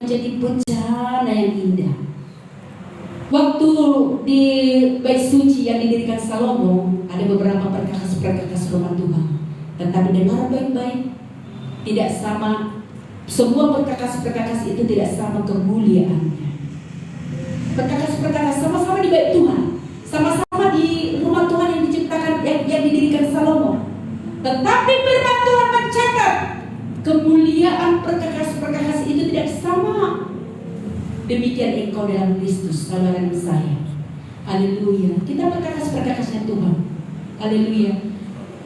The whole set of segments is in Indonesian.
menjadi bencana yang indah. Waktu di bait suci yang didirikan Salomo, ada beberapa perkakas-perkakas rumah Tuhan. Tetapi dengar baik-baik, tidak sama, semua perkakas-perkakas itu tidak sama kemuliaannya. Perkakas-perkakas sama-sama di bait Tuhan, sama-sama di rumah Tuhan yang diciptakan, yang didirikan Salomo. Tetapi firman Tuhan mencatat kemuliaan perkakas-perkakas itu tidak sama. Demikian engkau dalam Kristus, saudara dan saya. Haleluya. Kita perkakas-perkakasnya Tuhan. Haleluya.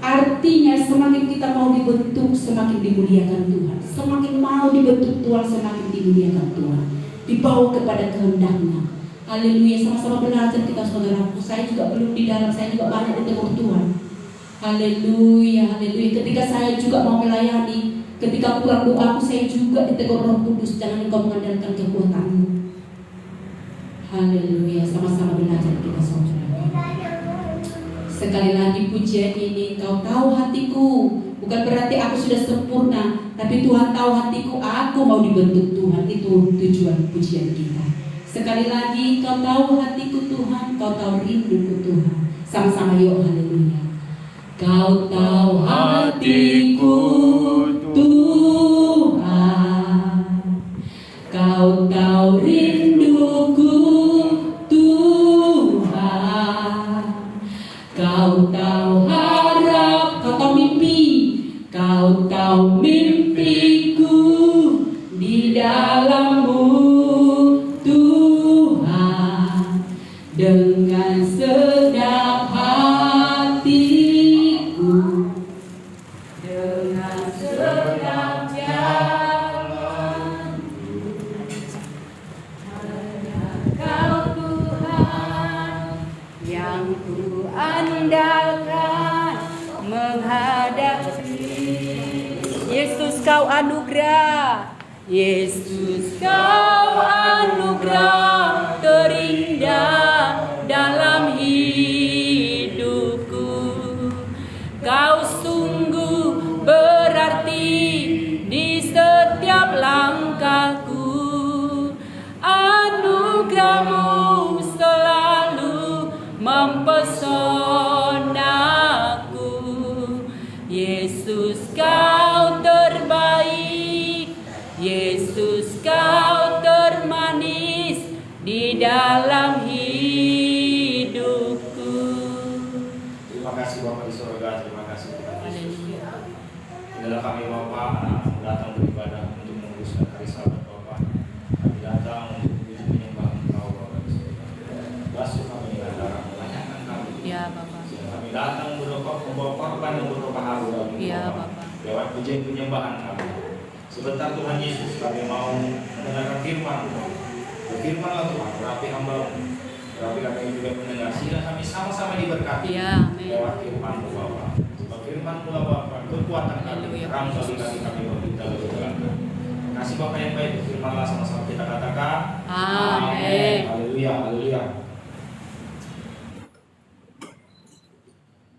Artinya semakin kita mau dibentuk, semakin dimuliakan Tuhan. Semakin mau dibentuk Tuhan, semakin dimuliakan Tuhan. Dibawa kepada kehendaknya. Haleluya. Sama-sama belajar kita, saudaraku. Saya juga belum di dalam, saya juga banyak ditegur Tuhan. Haleluya, haleluya. Ketika saya juga mau melayani, ketika kurang doaku, saya juga ditegur Roh Kudus. Jangan engkau mengandalkan kekuatanmu. Haleluya. Sama-sama belajar kita, saudara. Sekali lagi pujian ini, kau tahu hatiku. Bukan berarti aku sudah sempurna, tapi Tuhan tahu hatiku. Aku mau dibentuk Tuhan. Itu tujuan pujian kita. Sekali lagi, kau tahu hatiku Tuhan, kau tahu rinduku Tuhan. Sama-sama yuk, haleluya. Kau tahu hatiku Tuhan, kau tahu rinduku Tuhan, kau tahu harap, kau tahu mimpi, kau tahu mimpiku di dalam-Mu Tuhan. Dengan sedap hatiku, dengan sedap jalanku, hanya Kau Tuhan yang ku andalkan menghadapi. Yesus Kau anugerah, Yesus Kau anugerah terindah dalam hidupku. Kau sungguh berarti di setiap langkahku. Anugerah-Mu selalu mempesonaku. Yesus Kau terbaik, Yesus Kau termanis di dalam hidupku. Terima kasih Bapak di surga, terima kasih Tuhan Yesus. Inilah kami Bapak datang beribadah untuk menguruskan hari Sabat Bapak. Kami datang untuk memuji menyembah Engkau Bapak di surga. Basuh kami dengan darah, banyakkan kami. Ya Bapak. Kami datang membawa korban yang berupa haru dalam Ya Bapak. lewat pujian penyembahan kami. Sebentar Tuhan Yesus, kami mau mendengarkan firman. Berfirmanlah Tuhan, berapi hamba-Mu, berapi kami juga mendengar. Sehingga kami sama-sama diberkati lewat firman-Mu Bapa. Sebab firman-Mu Bapa, kekuatan kami, terang bagi kami meminta berjalan. Kasih Bapa yang baik, berfirmanlah sama-sama kita katakan. Amin. Haleluya, haleluya.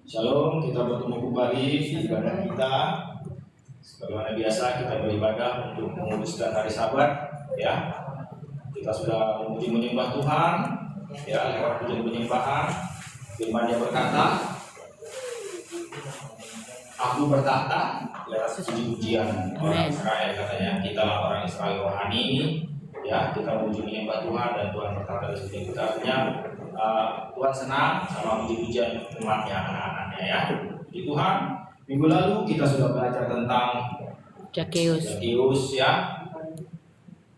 Shalom, kita bertemu kembali di ibadah kita. Sebagaimana biasa kita beribadah untuk menguduskan hari Sabat, ya. Kita sudah memuji menyembah Tuhan, ya, lewat pujian penyembahan. Firman-Nya berkata, Aku bertahta, lewat puji-pujian orang Israel katanya. Kita lah orang Israel rohani ini, ya. Kita memuji menyembah Tuhan dan Tuhan bertahta di sini. Kita artinya Tuhan senang sama puji-pujian umatnya, anak-anaknya, ya. Di Tuhan, minggu lalu kita sudah belajar tentang Zakeus, ya,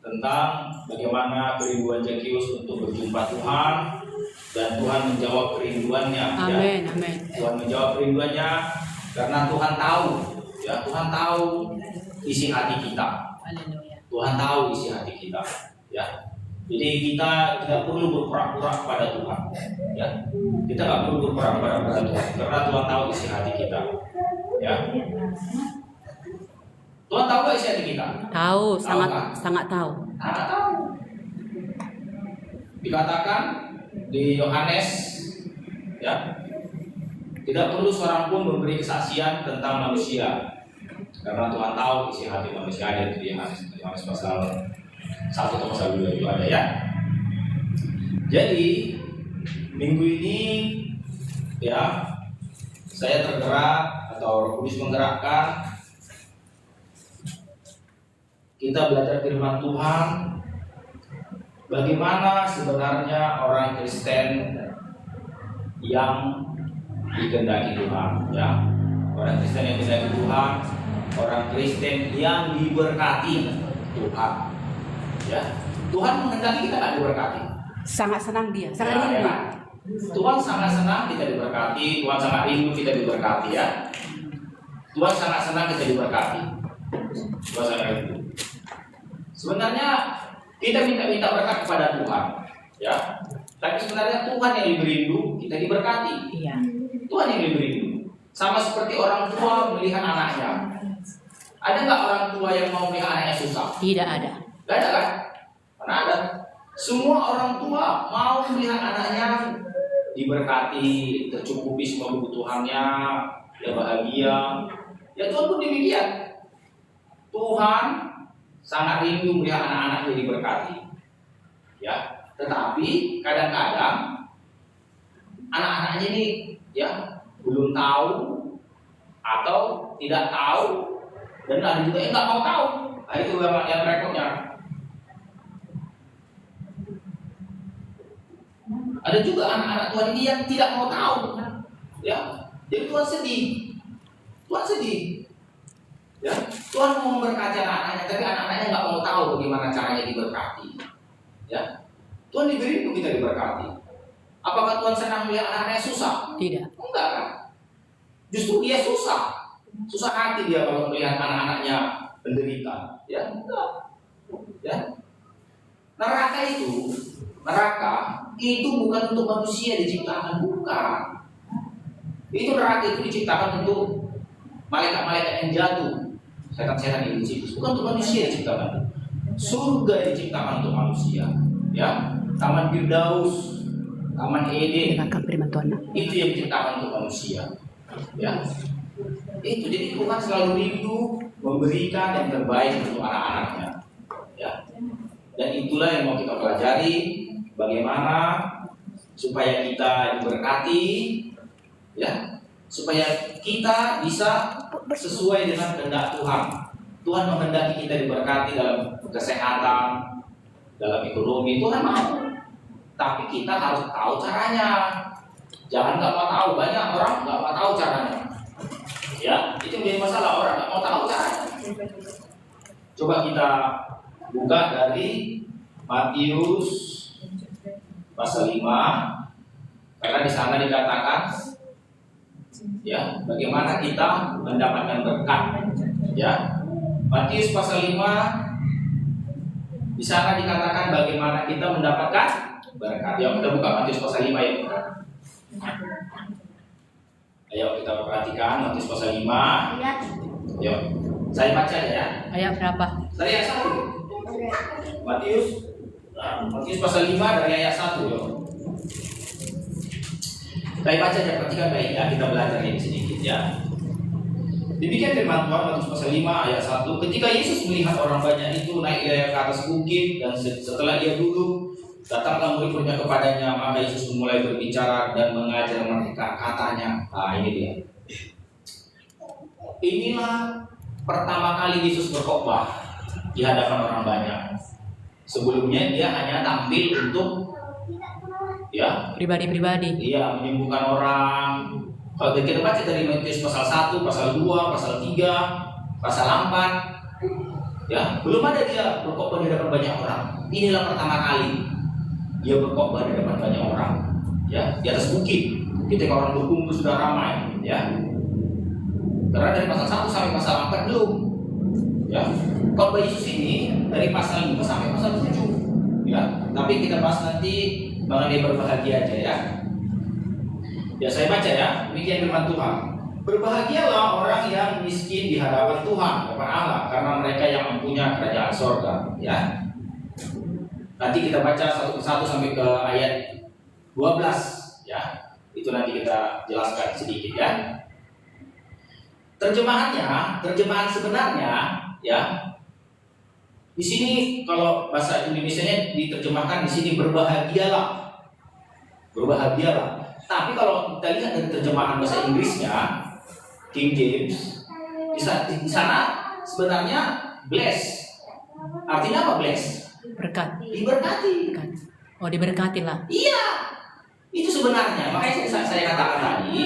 tentang bagaimana kerinduan Zakeus untuk berjumpa Tuhan dan Tuhan menjawab kerinduannya. Amin, ya. amin. Tuhan menjawab kerinduannya karena Tuhan tahu, ya, Tuhan tahu isi hati kita. Haleluya. Tuhan tahu isi hati kita, ya. Jadi kita tidak perlu berpura-pura kepada Tuhan, ya. Kita nggak perlu berpura-pura kepada Tuhan karena Tuhan tahu isi hati kita, ya. Tuhan tahu gak isi hati kita? Tahu, sangat kan? sangat tahu. Sangat tahu. Dikatakan di Yohanes, ya, tidak perlu seorang pun memberi kesaksian tentang manusia karena Tuhan tahu isi hati manusia. Ada di Yohanes pasal 1 atau pasal 2 itu ada ya. Jadi minggu ini ya saya tergerak atau Roh Kudus menggerakkan kita belajar firman Tuhan, bagaimana sebenarnya orang Kristen yang dikehendaki Tuhan, ya. Orang Kristen yang dikehendaki Tuhan, orang Kristen yang diberkati Tuhan, ya. Tuhan menghendaki kita nggak diberkati. Sangat senang dia, sangat Ya, rindu. ya. Tuhan sangat senang kita diberkati, Tuhan sangat rindu kita diberkati, ya. Tuhan sangat senang kita diberkati, Tuhan sangat rindu. Sebenarnya kita minta berkat kepada Tuhan, ya. Tapi sebenarnya Tuhan yang lebih rindu kita diberkati. Iya. Tuhan yang lebih rindu. Sama seperti orang tua melihat anaknya. Ada nggak orang tua yang mau melihat anaknya susah? Tidak ada. Gak ada kan? Mana ada? Semua orang tua mau melihat anaknya diberkati, tercukupi semua kebutuhannya, dia bahagia. Ya Tuhan pun demikian. Tuhan sangat rindu melihat anak-anaknya diberkati. Ya, tetapi kadang-kadang anak-anaknya ini ya belum tahu atau tidak tahu, dan ada juga yang nggak mau tahu. Nah, itu yang repotnya. Ada juga anak-anak Tuhan ini yang tidak mau tahu, ya. Jadi Tuhan sedih, Tuhan sedih. Ya, Tuhan mau memberkati anak-anaknya, tapi anak-anaknya nggak mau tahu bagaimana caranya diberkati. Ya, Tuhan diberi untuk kita diberkati. Apakah Tuhan senang melihat anak-anaknya susah? Tidak. Enggak kan? Justru dia susah hati dia kalau melihat anak-anaknya menderita. Ya, enggak. Ya, neraka itu bukan untuk manusia diciptakan, bukan. Itu neraka itu diciptakan untuk malaikat-malaikat yang jatuh. Setan-setan iblis, bukan untuk manusia diciptakan. Surga diciptakan untuk manusia, ya. Taman Firdaus, Taman Eden, itu yang diciptakan untuk manusia, ya. Itu jadi Tuhan selalu rindu memberikan yang terbaik untuk anak-anaknya, ya. Dan itulah yang mau kita pelajari, bagaimana supaya kita diberkati, ya, supaya kita bisa sesuai dengan kehendak Tuhan. Tuhan menghendaki kita diberkati dalam kesehatan, dalam ekonomi. Tuhan mau, tapi kita harus tahu caranya. Jangan nggak mau tahu. Banyak orang nggak mau tahu caranya. Ya, itu menjadi masalah, orang nggak mau tahu caranya. Coba kita buka dari Matius pasal 5, karena di sana dikatakan, ya, bagaimana kita mendapatkan berkat, ya. Matius pasal 5, di sana dikatakan bagaimana kita mendapatkan berkat. Ya, kita buka Matius pasal 5 ya. Ayo kita perhatikan Matius pasal 5. Yuk, saya baca ya. Ayat berapa? Dari ayat 1. Matius pasal 5 dari ayat 1 yuk. Saya baca ya, perhatikan baik ya, kita belajar ini sedikit ya. Demikian firman Tuhan Matius pasal 5 ayat 1. Ketika Yesus melihat orang banyak itu naik ke atas bukit, dan setelah dia duduk, datanglah murid-muridnya kepadanya. Maka Yesus mulai berbicara dan mengajar mereka. Katanya, nah ini dia. Inilah pertama kali Yesus berkhotbah di hadapan orang banyak. Sebelumnya dia hanya tampil untuk ya pribadi-pribadi. Iya, menyembuhkan orang. Kalau kita baca dari Matius pasal 1, pasal 2, pasal 3, pasal 4, ya, belum ada dia berkhotbah di hadapan banyak orang. Inilah pertama kali dia berkhotbah di hadapan banyak orang, ya, di atas bukit. Ketika orang berkumpul sudah ramai, ya. Karena dari pasal 1 sampai pasal 4 belum. Ya. Khotbah Yesus ini dari pasal 5 sampai pasal 7. Ya. Tapi kita bahas nanti mengenai berbahagia aja ya. Ya, saya baca ya, demikian firman Tuhan. Berbahagialah orang yang miskin di hadapan Tuhan, hadapan Allah, karena mereka yang mempunyai kerajaan sorga. Ya. Nanti kita baca satu persatu sampai ke ayat 12 ya. Itu nanti kita jelaskan sedikit ya. Terjemahan sebenarnya ya. Di sini kalau bahasa Indonesianya diterjemahkan di sini berbahagialah. Berbahagialah. Tapi kalau kita lihat dari terjemahan bahasa Inggrisnya, King James, di sana sebenarnya bless. Artinya apa bless? Berkat. Diberkati. Oh, diberkati lah. Iya. Itu sebenarnya. Makanya saya katakan tadi,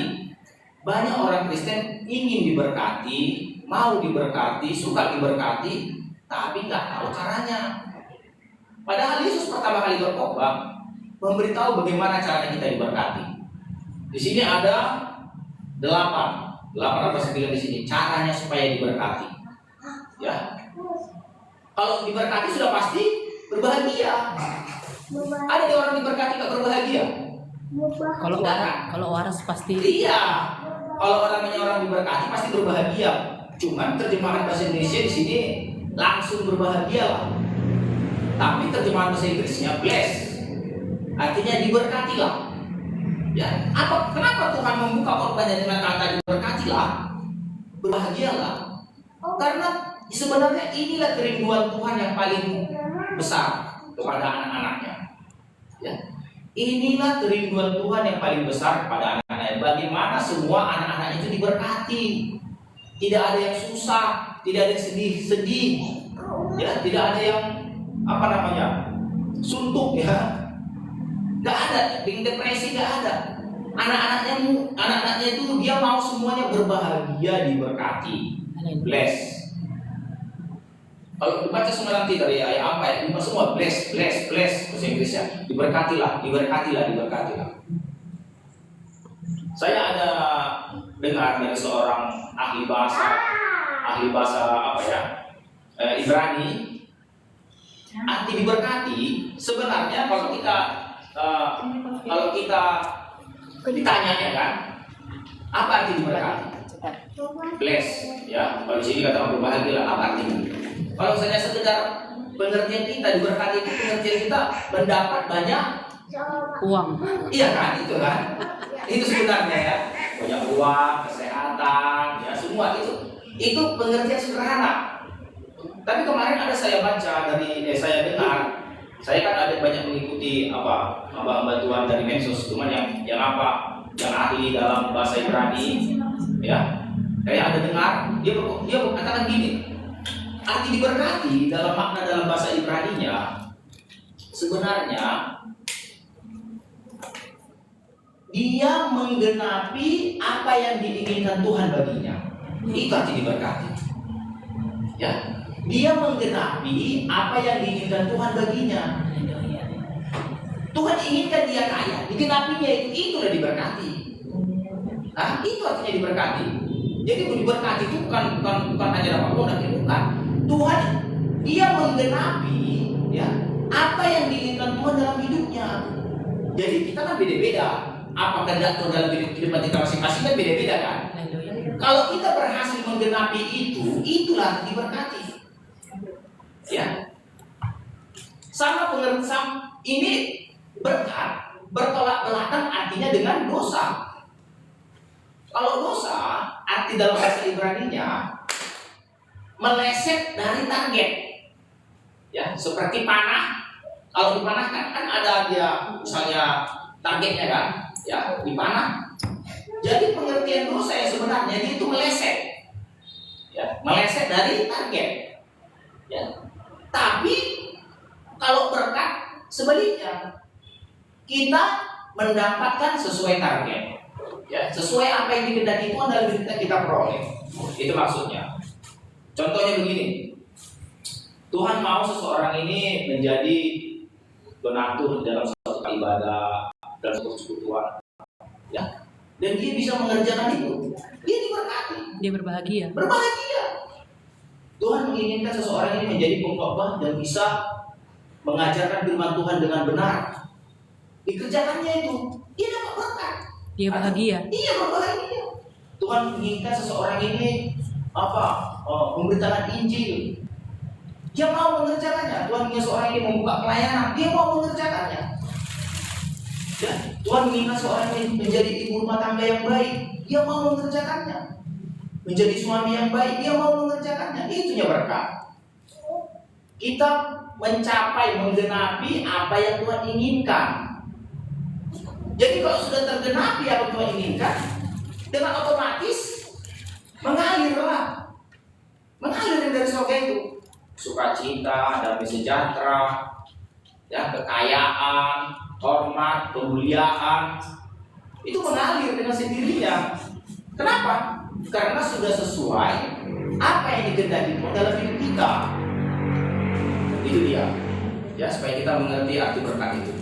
banyak orang Kristen ingin diberkati, mau diberkati, suka diberkati, tapi nggak tahu caranya. Padahal Yesus pertama kali berkhotbah memberitahu bagaimana caranya kita diberkati. Di sini ada 8 atau 9 di sini caranya supaya diberkati. Ya. Kalau diberkati sudah pasti berbahagia. Ada di orang diberkati nggak berbahagia? Kalau waras pasti. Iya. Kalau orang diberkati pasti berbahagia. Cuman terjemahan bahasa Indonesia di sini langsung berbahagia lah. Tapi terjemahan bahasa Inggrisnya bless. Artinya diberkatilah. Ya, kenapa Tuhan membuka khotbahnya dengan kata diberkatilah, berbahagialah? Karena sebenarnya inilah kerinduan Tuhan yang paling besar kepada anak-anaknya. Ya. Inilah kerinduan Tuhan yang paling besar kepada anak-anaknya. Bagaimana semua anak-anak itu diberkati. Tidak ada yang susah, tidak ada yang sedih, ya, tidak ada yang suntuk, ya. Gak ada, bikin depresi gak ada. Anak-anaknya itu dia mau semuanya berbahagia, diberkati, bless. Kalau dibaca semua nanti dari ayat apa ya, semua bless bahasa Inggrisnya, diberkatilah. Saya ada dengar dari seorang ahli bahasa Ibrani. Arti diberkati sebenarnya kalau kita ditanya ya kan, apa arti diberkati? Bless, ya. Kalau di sini kata berbahagia, apa artinya? Kalau saya sekedar pengertian kita diberkati itu pengertian kita mendapat banyak uang. Iya kan, itu kan. Itu sebenarnya ya, banyak uang, kesehatan, ya semua itu pengertian sederhana. Tapi kemarin ada saya baca saya dengar, saya kan ada banyak mengikuti bantuan dari Mensos, cuman yang ahli dalam bahasa Ibrani, ya. Saya ada dengar dia berkatakan gini, arti diberkati dalam makna dalam bahasa Ibraninya sebenarnya dia menggenapi apa yang diinginkan Tuhan baginya. Itu arti diberkati. Ya, dia menggenapi apa yang diinginkan Tuhan baginya. Tuhan inginkan dia kaya, digenapinya itulah diberkati. Nah, itu artinya diberkati. Jadi diberkati itu bukan hanya dapat uang, bukan. Tuhan dia menggenapi ya apa yang diinginkan Tuhan dalam hidupnya. Jadi kita kan beda-beda. Apa kehendak Tuhan dalam kehidupan kita masing-masing kan beda-beda kan. Kalau kita berhasil menggenapi itulah diberkati. Ya. Sama pengertian ini berkat bertolak belakang artinya dengan dosa. Kalau dosa arti dalam bahasa Ibraninya meleset dari target. Ya, seperti panah. Kalau dipanah kan ada dia misalnya targetnya kan, ya dipanah. Jadi pengertian dosa yang sebenarnya dia itu meleset. Ya, meleset dari target. Ya. Tapi kalau berkat sebaliknya, kita mendapatkan sesuai target. Ya, sesuai apa yang dikehendaki Tuhan dalam hidup kita peroleh. Itu maksudnya. Contohnya begini. Tuhan mau seseorang ini menjadi donatur dalam suatu ibadah, dalam suatu persekutuan. Ya. Dan dia bisa mengerjakan itu. Dia diberkati. Dia berbahagia. Berbahagia. Tuhan menginginkan seseorang ini menjadi pengkhotbah dan bisa mengajarkan firman Tuhan dengan benar. Dikerjakannya itu, dia dapat berkat. Dia bahagia. Iya, berbahagia. Tuhan menginginkan seseorang ini memberitakan Injil. Dia mau mengerjakannya. Tuhan menginginkan seseorang ini membuka pelayanan. Dia mau mengerjakannya. Ya, Tuhan menginginkan seseorang ini menjadi ibu rumah tangga yang baik. Dia mau mengerjakannya. Menjadi suami yang baik. Dia mau mengerjakannya. Itunya berkat. kita mencapai, menggenapi apa yang Tuhan inginkan. Jadi kalau sudah tergenapi apa yang Tuhan inginkan, dengan otomatis mengalirlah. Mengalir dari surga itu. Sukacita, damai sejahtera, ya, kekayaan, hormat, kemuliaan, itu mengalir dengan sendirinya. Kenapa? Karena sudah sesuai apa yang dikehendaki Tuhan dalam hidup kita. Itu dia. Ya, supaya kita mengerti arti berkat itu.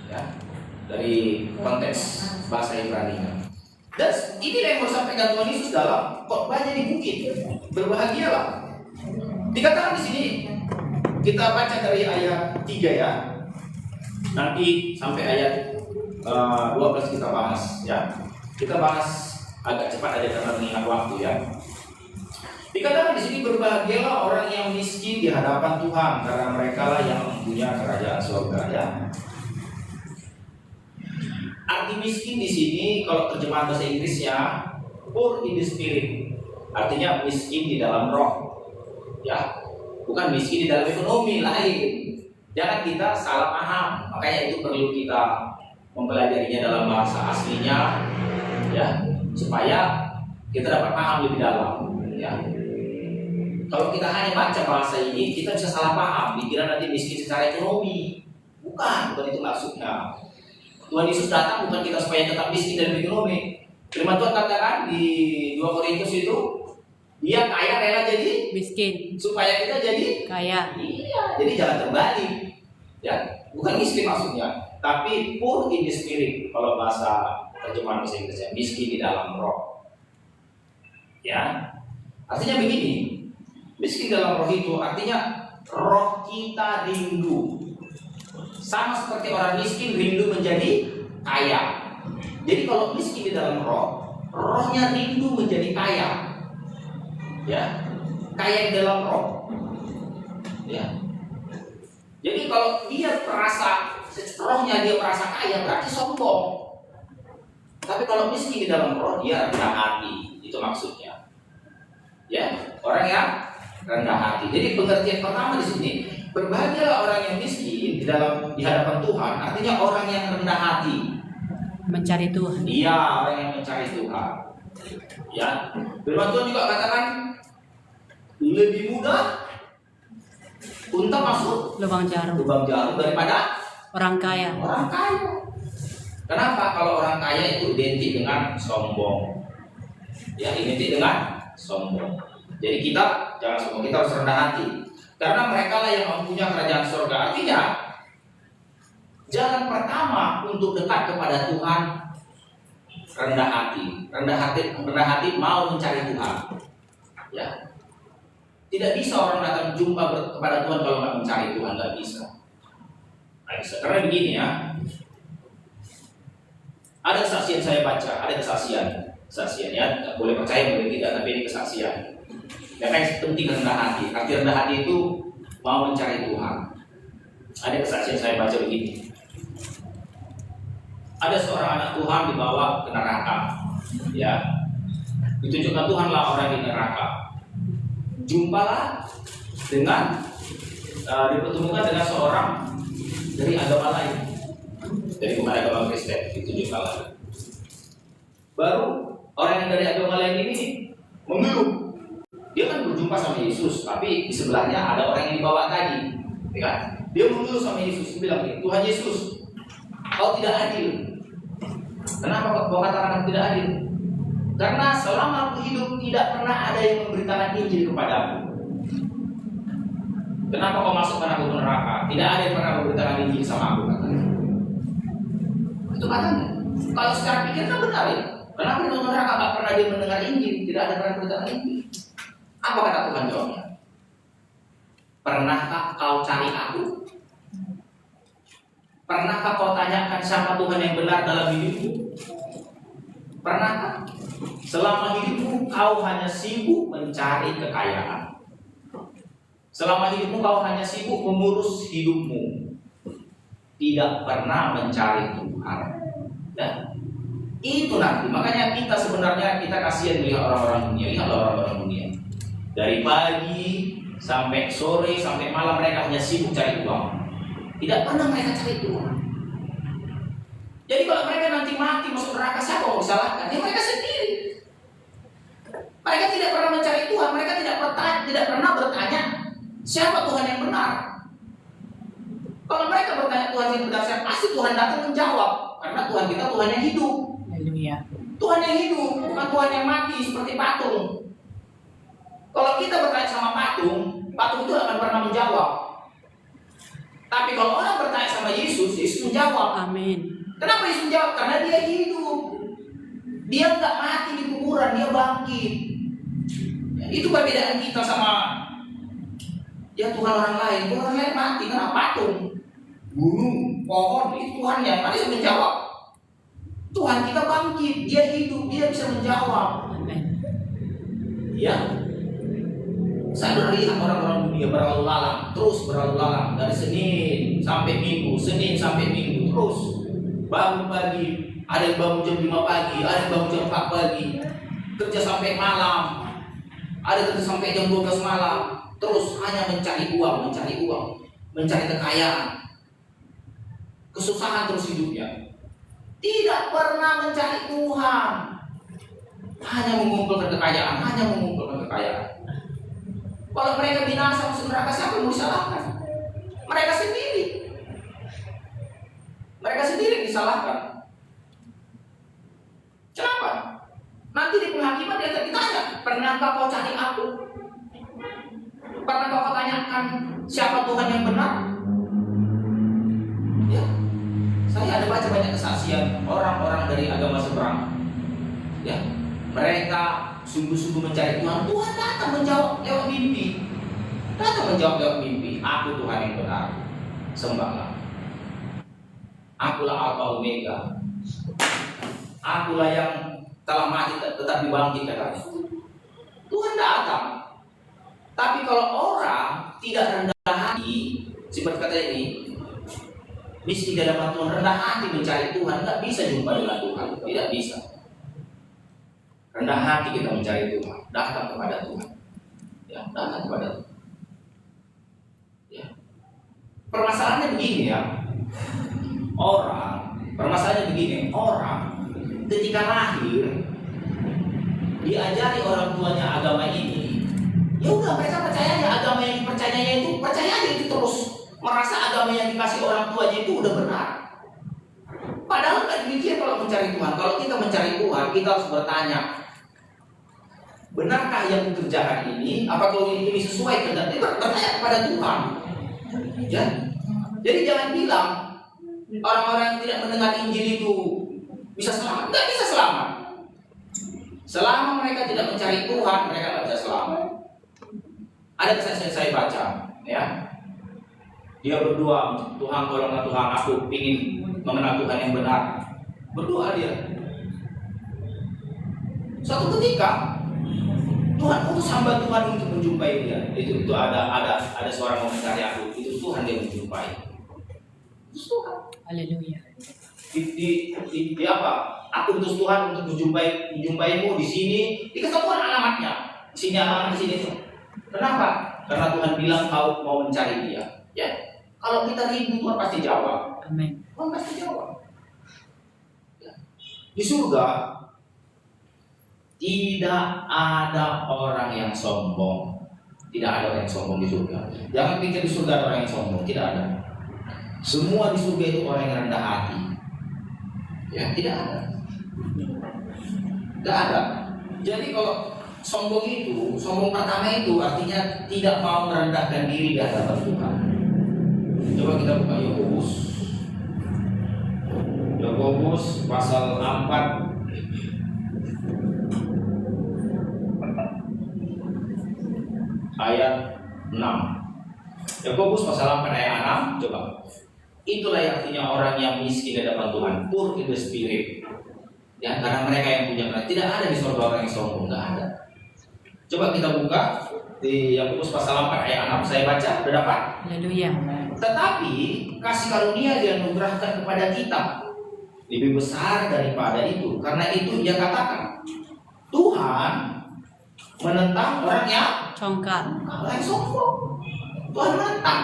Ya, dari konteks bahasa Ibrani. Dan inilah yang mau disampaikan Tuhan Yesus dalam khotbahnya di bukit. Berbahagialah. Dikatakan di sini, kita baca dari ayat 3 ya. Nanti sampai ayat 12 kita bahas ya. Kita bahas agak cepat aja karena mengingat waktu ya. Dikatakan di sini, berbahagialah orang yang miskin di hadapan Tuhan, karena mereka lah yang mempunyai kerajaan surga ya. Arti miskin di sini kalau terjemahan bahasa Inggrisnya poor in the spirit, artinya miskin di dalam roh. Ya, bukan miskin di dalam ekonomi lain. Jangan kita salah paham. Makanya itu perlu kita mempelajarinya dalam bahasa aslinya, ya, supaya kita dapat paham lebih dalam. Ya. Kalau kita hanya baca bahasa ini, kita bisa salah paham. Dikira nanti miskin secara ekonomi. Bukan itu maksudnya. Tuhan Yesus datang bukan kita supaya tetap miskin dalam ekonomi. Firman Tuhan katakan di 2 Korintus itu, dia kaya rela jadi Miskin. supaya kita jadi Kaya. Iya, jadi jangan terbalik. Ya, bukan miskin maksudnya, tapi poor in the spirit kalau bahasa terjemahan bahasa Inggrisnya, miskin di dalam roh. Ya. Artinya begini. Miskin dalam roh itu artinya roh kita rindu. Sama seperti orang miskin rindu menjadi kaya. Jadi kalau miskin di dalam roh, rohnya rindu menjadi kaya. Ya, kaya di dalam roh. Ya. Jadi kalau dia merasa rohnya dia merasa kaya, berarti sombong. Tapi kalau miskin di dalam roh, dia rendah hati. Itu maksudnya. Ya, orang yang rendah hati. Jadi pengertian pertama di sini, berbahagialah orang yang miskin di hadapan Tuhan. Artinya orang yang rendah hati. Mencari Tuhan. Iya, orang yang mencari Tuhan. Ya, Firman Tuhan juga katakan lebih mudah unta masuk Lubang jarum. daripada Orang kaya. orang kaya. Kenapa? Kalau orang kaya itu identik dengan sombong. Ya, identik dengan sombong. Jadi kita jangan sombong, kita harus rendah hati. Karena mereka lah yang mempunyai kerajaan surga. Artinya jalan pertama untuk dekat kepada Tuhan rendah hati. Rendah hati mau mencari Tuhan. Ya. Tidak bisa orang datang jumpa kepada Tuhan kalau nggak mencari Tuhan, nggak bisa. Nggak bisa. Karena begini ya. Ada kesaksian saya baca, ada kesaksian ya. Nggak boleh percaya boleh tidak, tapi ini kesaksian. Karena yang penting rendah hati. Arti rendah hati itu mau mencari Tuhan. Ada kesaksian saya baca begini. Ada seorang anak Tuhan dibawa ke neraka. Ya. Ditunjukkan Tuhanlah orang di neraka. Jumpalah dengan dipertemukan dengan seorang dari agama lain, dari bukan agama Kristen, ditunjukkan. Baru orang yang dari agama lain ini mengeluh. Dia kan berjumpa sama Yesus, tapi di sebelahnya ada orang yang dibawa tadi, ya kan? Dia mengeluh sama Yesus, dia bilang, Tuhan Yesus, kau tidak adil. Kenapa kau katakan aku tidak adil? Karena selama aku hidup tidak pernah ada yang memberitakan Injil kepadaku. Kenapa kau masukkan aku ke neraka? Tidak ada yang pernah memberitakan Injil sama aku, katanya. Itu katanya. Kalau secara pikir kan benar ya. Kenapa di neraka tak pernah dia mendengar Injil? Tidak ada pernah memberitakan Injil. Apa kata Tuhan jawabnya? Pernahkah kau cari aku? Pernahkah kau tanyakan siapa Tuhan yang benar dalam hidupmu? Pernahkah? Selama hidupmu kau hanya sibuk mencari kekayaan. Selama hidupmu kau hanya sibuk mengurus hidupmu. Tidak pernah mencari Tuhan. Ya. Itu nanti. Makanya kita sebenarnya kita kasihan melihat orang-orang dunia. Lihatlah orang-orang dunia. Dari pagi sampai sore, sampai malam mereka hanya sibuk cari uang. Tidak pernah mereka cari Tuhan. Jadi kalau mereka nanti mati masuk neraka, siapa mau disalahkan? Ya mereka sendiri. Mereka tidak pernah mencari Tuhan, mereka tidak pernah bertanya siapa Tuhan yang benar. Kalau mereka bertanya Tuhan yang benar, pasti Tuhan datang menjawab. Karena Tuhan kita Tuhan yang hidup. Haleluya. Tuhan yang hidup, bukan Tuhan yang mati seperti patung. Kalau kita bertanya sama patung, patung itu akan pernah menjawab. Tapi kalau orang bertanya sama Yesus, Yesus menjawab. Amin. Kenapa Yesus menjawab? Karena dia hidup. Dia nggak mati di kuburan, dia bangkit. Ya, itu perbedaan kita sama ya Tuhan orang lain. Tuhan orang lain mati, kenapa patung? Gunung, pohon, itu Tuhan yang mana yang menjawab. Tuhan kita bangkit, dia hidup, dia bisa menjawab. Amin. Ya, saya sudah lihat orang-orang dunia berlalu lalang, terus berlalu lalang dari Senin sampai Minggu, Senin sampai Minggu terus. Bangun pagi, ada yang bangun jam 5 pagi, ada yang bangun jam 4 pagi, kerja sampai malam, ada kerja sampai jam 12 malam, terus hanya mencari uang, mencari kekayaan, kesusahan terus hidupnya. Tidak pernah mencari Tuhan, hanya mengumpulkan kekayaan. Kalau mereka binasa masuk neraka, siapa yang mau disalahkan? Mereka sendiri disalahkan. Kenapa? Nanti di penghakiman dia ditanya, pernahkah kau cari aku? Pernahkah kau tanyakan siapa Tuhan yang benar? Ya, saya ada baca banyak kesaksian orang-orang dari agama seberang. Ya, mereka sungguh-sungguh mencari Tuhan. Tuhan datang menjawab lewat mimpi. Aku Tuhan yang benar, sembahlah. Akulah Alfa Omega. Akulah yang telah mati tetapi bangkit, katanya. Tuhan datang. Tapi kalau orang tidak rendah hati, seperti kata ini, mesti dalam Tuhan rendah hati mencari Tuhan, nggak bisa jumpa dengan Tuhan, tidak bisa. Rendah hati kita mencari Tuhan, datang kepada Tuhan. Ya, datang kepada Tuhan. Ya. Permasalahannya begini ya. Orang ketika lahir diajari orang tuanya agama ini, ya udah mereka percaya agama yang dipercayanya itu, percaya aja itu terus, merasa agama yang dikasih orang tuanya itu udah benar. Padahal nggak demikian kalau mencari Tuhan. Kalau kita mencari Tuhan, kita harus bertanya, benarkah yang dikerjakan ini? Apakah ini sesuai dengan itu? Bertanya kepada Tuhan. Ya, jadi jangan bilang orang-orang yang tidak mendengar Injil itu bisa selamat. Nggak bisa selamat. Selama mereka tidak mencari Tuhan, mereka tidak bisa selamat. Ada kesaksian saya baca, ya. Dia berdoa, Tuhan tolonglah Tuhan, aku ingin mengenal Tuhan yang benar. Berdoa dia. Suatu ketika Tuhan utus hamba Tuhan untuk menjumpai dia. Itu ada seorang yang mencari aku. Itu Tuhan dia menjumpai. Itu Tuhan. Haleluya. Di apa? Aku utus Tuhan untuk menjumpaimu di sini. Dikasih Tuhan alamatnya. Di sini alamat, di sini. Kenapa? Karena Tuhan bilang kau mau mencari dia. Ya. Kalau kita rindu, Tuhan pasti jawab. Amin. Tuhan pasti jawab. Ya. Di surga tidak ada orang yang sombong. Tidak ada orang yang sombong di surga. Jangan pikir di surga ada orang yang sombong. Tidak ada. Semua di surga itu orang yang rendah hati. Ya, tidak ada. Tidak ada. Jadi kalau sombong itu, sombong pertama itu artinya tidak mau merendahkan diri di hadapan Tuhan. Coba kita buka Yakobus pasal 4 ayat 6. Yakobus pasal 4 ayat 6, coba. Itulah yang artinya orang yang miskin di hadapan Tuhan, poor in the spirit. Ya, karena mereka yang punya benar. Tidak ada di surga orang yang sombong, tidak ada. Coba kita buka di Yakobus pasal 4 ayat 6, saya baca, sudah dapat? Haleluya. Tetapi kasih karunia dianugerahkan kepada kita lebih besar daripada itu. Karena itu ia katakan, Tuhan menentang orang yang Congkak. sombong. Tuhan menentang.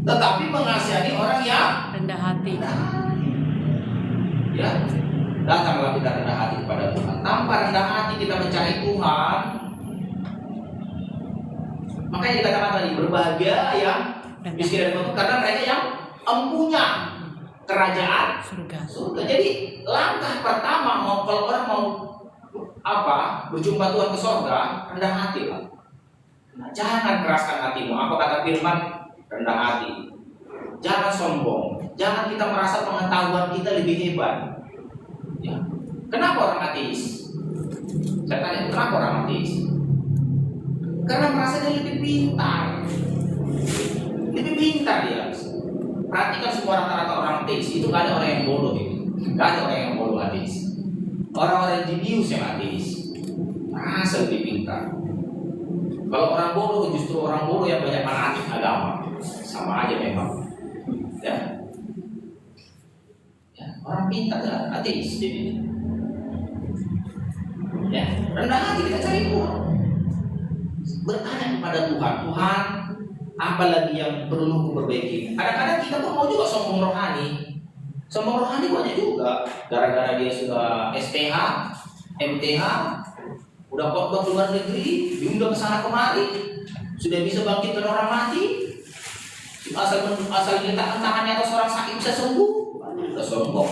Tetapi mengasihani orang yang Rendah hati. ya, datanglah kita rendah hati kepada Tuhan. Tanpa rendah hati kita mencari Tuhan. Makanya dikatakan tadi berbahagia yang miskin dan mampu karena mereka yang empunya kerajaan surga. Jadi langkah pertama kalau orang mau berjumpa Tuhan ke surga, rendah hati lah. Nah, jangan keraskan hatimu. Apa kata firman? Rendah hati. Jangan sombong. Jangan kita merasa pengetahuan kita lebih hebat. Ya. Kenapa orang ateis? Saya tanya, kenapa orang ateis? Karena merasa dia lebih pintar. Lebih pintar dia. Perhatikan semua rata-rata orang ateis itu gak ada orang yang bodoh itu. Gak ada orang yang bodoh ateis. Orang-orang jenius yang ateis merasa lebih pintar. Kalau orang bodoh justru orang bodoh yang banyak fanatik agama. Sama aja memang. Ya. Orang pintar adalah ateis jadi. Ya, rendah hati kita cari Tuhan. Bertanya kepada Tuhan, Tuhan, apa lagi yang perlu kuperbaiki? Kadang-kadang kita tuh mau juga sombong rohani. Sombong rohani banyak juga. Gara-gara dia sudah STH, MTH, udah khotbah ke luar negeri, diundang ke sana kemari, sudah bisa bangkitkan orang mati, asal diletakkan tangannya atas orang sakit bisa sembuh, udah sombong.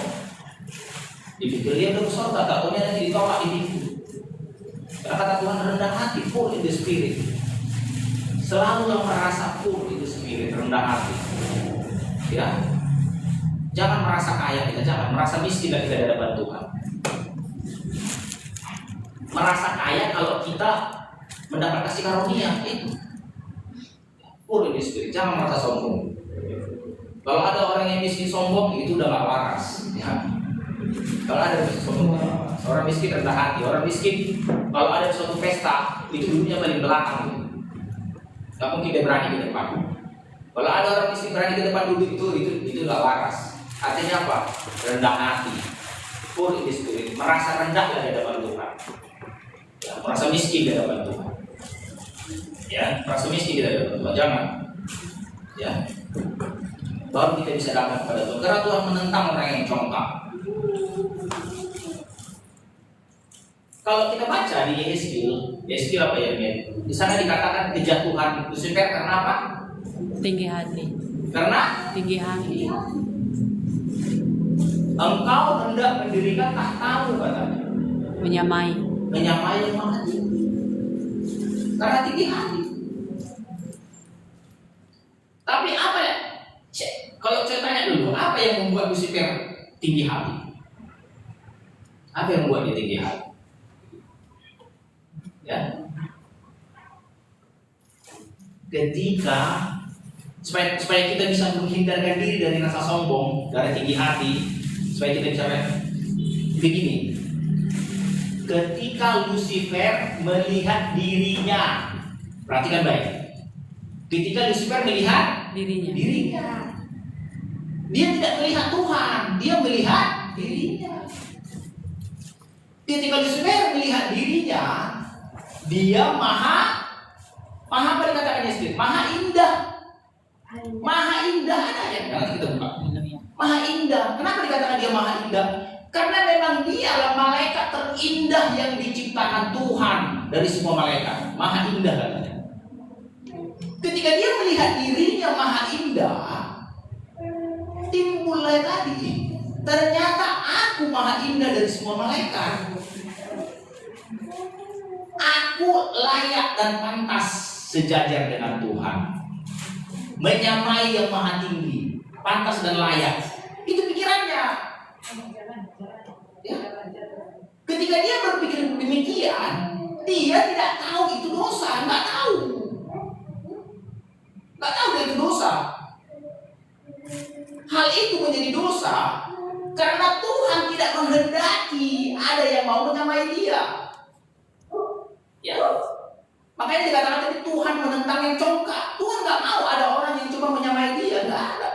Dipikir dia udah surga, tak tahunya nanti ditolak di pintu. Karena kata Tuhan rendah hati, full in the spirit. Selalu yang merasa full in the spirit, rendah hati. Ya, jangan merasa kaya kita, jangan merasa miskin kita di hadapan Tuhan. Merasa kaya kalau kita mendapat kasih karunia itu full in the spirit, jangan merasa sombong. Kalau ada orang yang miskin sombong itu udah gak waras. Ya. Kalau ada miskin sombong, orang miskin rendah hati, orang miskin kalau ada suatu pesta itu duduknya paling belakang. Gak mungkin dia berani ke depan. Kalau ada orang miskin berani ke depan duduk itu gak waras. Artinya apa? Rendah hati, full in the spirit, merasa rendah di hadapan Tuhan. Ya, merasa miskin di hadapan Tuhan. Ya, merasa miskin di hadapan Tuhan. Jangan. Ya. Baru kita bisa datang kepada Tuhan. Karena Tuhan menentang orang yang congkak. Kalau kita baca di Yehezkiel apa ya? Di sana dikatakan kejatuhan Lucifer karena apa? Tinggi hati. Karena Tinggi hati. engkau hendak mendirikan tahtamu katanya. Menyamai Yang maha tinggi. Karena tinggi hati. Tapi apa ya? Kalau saya tanya dulu, apa yang membuat Lucifer tinggi hati? Apa yang membuat dia tinggi hati? Ya. Ketika supaya kita bisa menghindarkan diri dari rasa sombong, dari tinggi hati, supaya kita bisa begini. Ketika Lucifer melihat dirinya, perhatikan baik. Ketika Lucifer melihat dirinya, dia tidak melihat Tuhan, dia melihat dirinya. Ketika Lucifer melihat dirinya, dia maha apa dikatakan Yesus? Maha indah. Maha indah ada ya. Nanti kita buka. Maha indah. Kenapa dikatakan dia maha indah? Karena memang dialah malaikat terindah yang diciptakan Tuhan dari semua malaikat. Maha indah katanya. Ketika dia melihat dirinya maha indah, timbullah tadi. Ternyata aku maha indah dari semua malaikat. Aku layak dan pantas sejajar dengan Tuhan, menyamai yang maha tinggi, pantas dan layak. Itu pikirannya. Ya. Ketika dia berpikir demikian, dia tidak tahu itu dosa, nggak tahu dia itu dosa. Hal itu menjadi dosa karena Tuhan tidak menghendaki ada yang mau menyamai dia. Ya, makanya dikatakan tadi Tuhan menentang yang congkak. Tuhan nggak mau ada orang yang coba menyamai dia, nggak ada.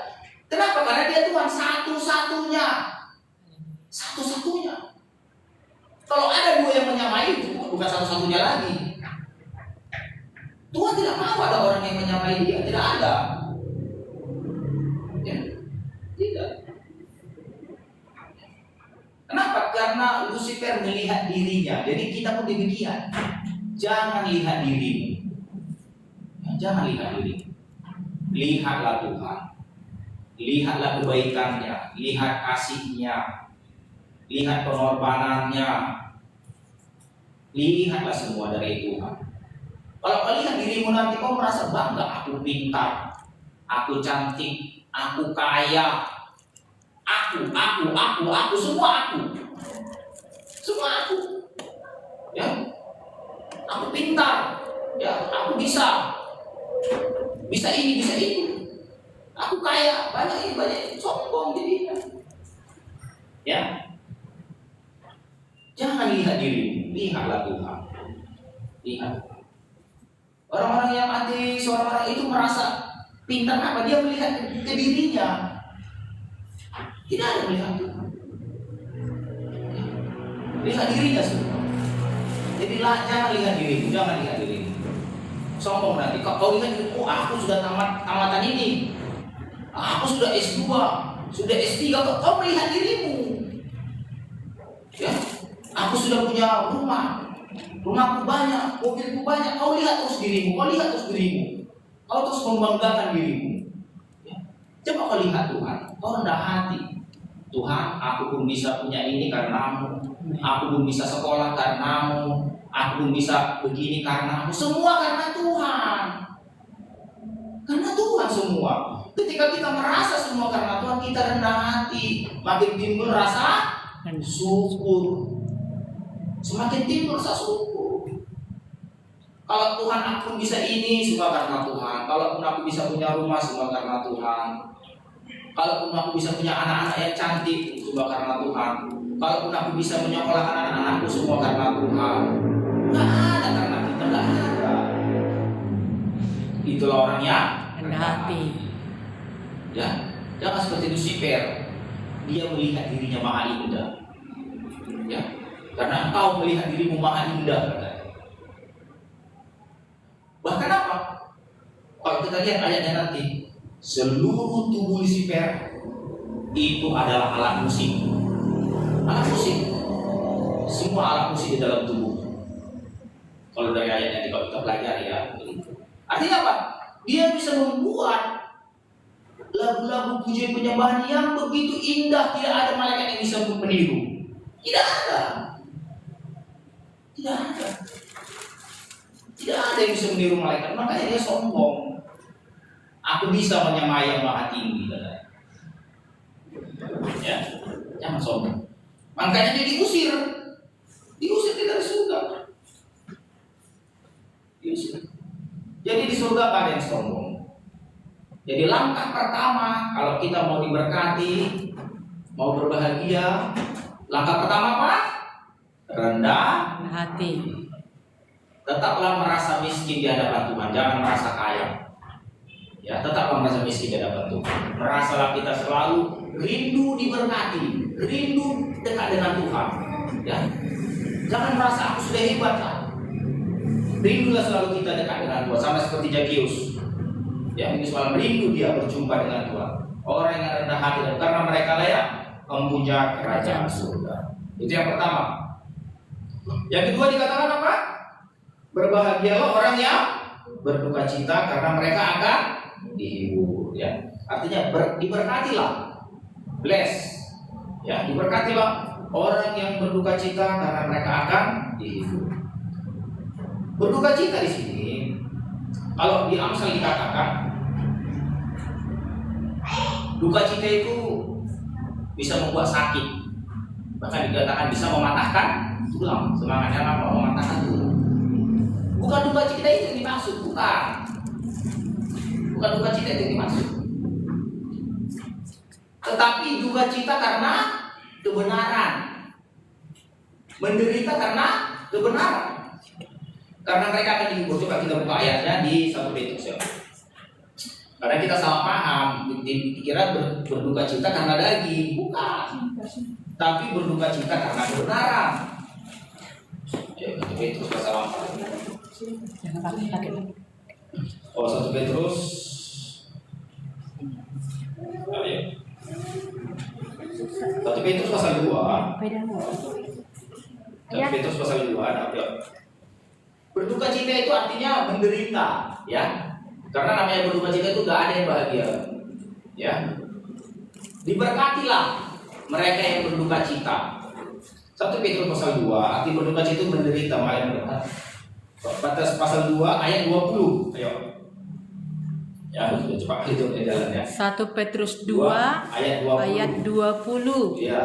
Kenapa? Karena dia Tuhan satu-satunya. Kalau ada dua yang menyamai itu bukan satu-satunya lagi. Lucifer melihat dirinya. Jadi kita pun demikian. Jangan lihat dirimu. Jangan lihat dirimu. Lihatlah Tuhan. Lihatlah kebaikannya. Lihat kasih-Nya. Lihat pengorbanannya. Lihatlah semua dari Tuhan. Kalau kau lihat dirimu nanti kau merasa bangga. Aku pintar. Aku cantik. Aku kaya. Aku, semua aku. Semua aku. Ya. Aku pintar. Ya, aku bisa. Bisa ini, bisa itu. Aku kaya, banyak ini, banyak ini. Sombong jadinya. Ya. Jangan lihat dirimu, lihatlah Tuhan. Lihat. Orang-orang yang ateis, orang-orang itu merasa pintar apa? Dia melihat ke dirinya. Tidak ada melihat Tuhan. Lihat dirinya semua. Jadi jangan lihat dirimu, jangan lihat dirimu. Sombong nanti. Kau lihat dirimu, oh aku sudah tamatan ini. Aku sudah S2, sudah S3. Kau melihat dirimu. Ya, aku sudah punya rumah. Rumahku banyak, mobilku banyak. Kau lihat terus dirimu, kau lihat terus dirimu. Kau terus membanggakan dirimu. Ya. Coba kau lihat Tuhan, kau rendah hati. Tuhan, aku pun bisa punya ini karenamu. Aku pun bisa sekolah karenamu. Aku pun bisa begini karenamu. Semua karena Tuhan. Karena Tuhan semua. Ketika kita merasa semua karena Tuhan, kita rendah hati. Makin timbul rasa syukur. Semakin timbul rasa syukur. Kalau Tuhan aku pun bisa ini, semua karena Tuhan. Kalau pun aku bisa punya rumah, semua karena Tuhan. Kalaupun aku bisa punya anak-anak yang cantik, semua karena Tuhan. Kalaupun aku bisa menyekolahkan anak-anakku, semua karena Tuhan. Nggak ada karena kita, nggak ada. Itulah orang yang rendah hati. Ya, jangan seperti Lucifer. Dia melihat dirinya maha indah. Ya, karena engkau melihat dirimu maha indah. Bahkan apa? Kalau kita lihat ayatnya nanti, seluruh tubuh Lucifer itu adalah alat musik. Alat musik. Semua alat musik di dalam tubuh. Kalau dari ayatnya kalau kita pelajari ya. Artinya apa? Dia bisa membuat lagu-lagu pujian penyembahan yang begitu indah, tidak ada malaikat yang bisa meniru. Tidak ada. Tidak ada. Tidak ada yang bisa meniru malaikat. Makanya dia sombong. Aku bisa menyamai yang maha tinggi, katanya. Ya, jangan sombong. Makanya dia diusir dari surga. Diusir. Jadi di surga ada yang sombong. Jadi langkah pertama kalau kita mau diberkati, mau berbahagia, langkah pertama apa? Rendah hati. Tetaplah merasa miskin di hadapan Tuhan, jangan merasa kaya. Ya, tetaplah merasa miskin di hadapan Tuhan. Merasalah kita selalu rindu diberkati, rindu dekat dengan Tuhan. Ya, jangan merasa aku sudah hebat lah. Rindulah selalu kita dekat dengan Tuhan, sama seperti Zakius. Ya, ini soal rindu dia berjumpa dengan Tuhan. Orang yang rendah hati dan karena mereka layak mempunyai kerajaan surga. Itu yang pertama. Yang kedua dikatakan apa? Berbahagialah orang yang berduka cita karena mereka akan dihibur. Ya, artinya diberkatilah, bless. Ya, diberkatilah orang yang berduka cita karena mereka akan dihibur. Berduka cita di sini, kalau di Amsal dikatakan, duka cita itu bisa membuat sakit, bahkan dikatakan bisa mematahkan tulang. Semangatnya apa? Mematahkan tulang. Bukan duka cita itu yang dimaksud, bukan duka cita itu yang dimaksud. Tetapi duka cita karena kebenaran, menderita karena kebenaran. Karena mereka akan dihibur. Coba kita buka ayatnya di 1 Petrus ya. Karena kita salah paham, dikira berduka cita karena daging, bukan. Tapi berduka cita karena kebenaran. Ya, 1 Petrus pasal 4. Jangan pakai. Oh, 1 Petrus. Ayo. 1 Petrus pasal 2. Petrus pasal 2 ada apa? Berduka cita itu artinya menderita, ya. Karena namanya berduka cita itu gak ada yang bahagia, ya. Diberkatilah mereka yang berduka cita. 1 Petrus pasal 2 arti berduka cita itu menderita, makanya batas pasal 2 ayat 20. Ayo. Ya, sudah cepat itu jalan ya. 1 Petrus 2 ayat 20. Ya.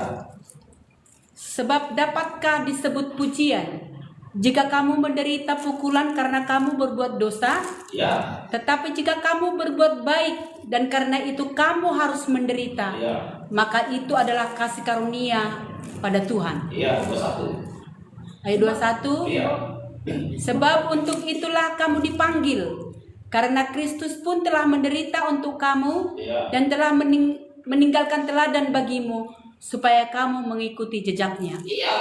Sebab dapatkah disebut pujian jika kamu menderita pukulan karena kamu berbuat dosa? Ya. Tetapi jika kamu berbuat baik dan karena itu kamu harus menderita, Ya. maka itu adalah kasih karunia pada Tuhan. Iya, 21. Ayat 21. Iya. Sebab untuk itulah kamu dipanggil, karena Kristus pun telah menderita untuk kamu Iya. dan telah meninggalkan teladan bagimu supaya kamu mengikuti jejaknya. Iya.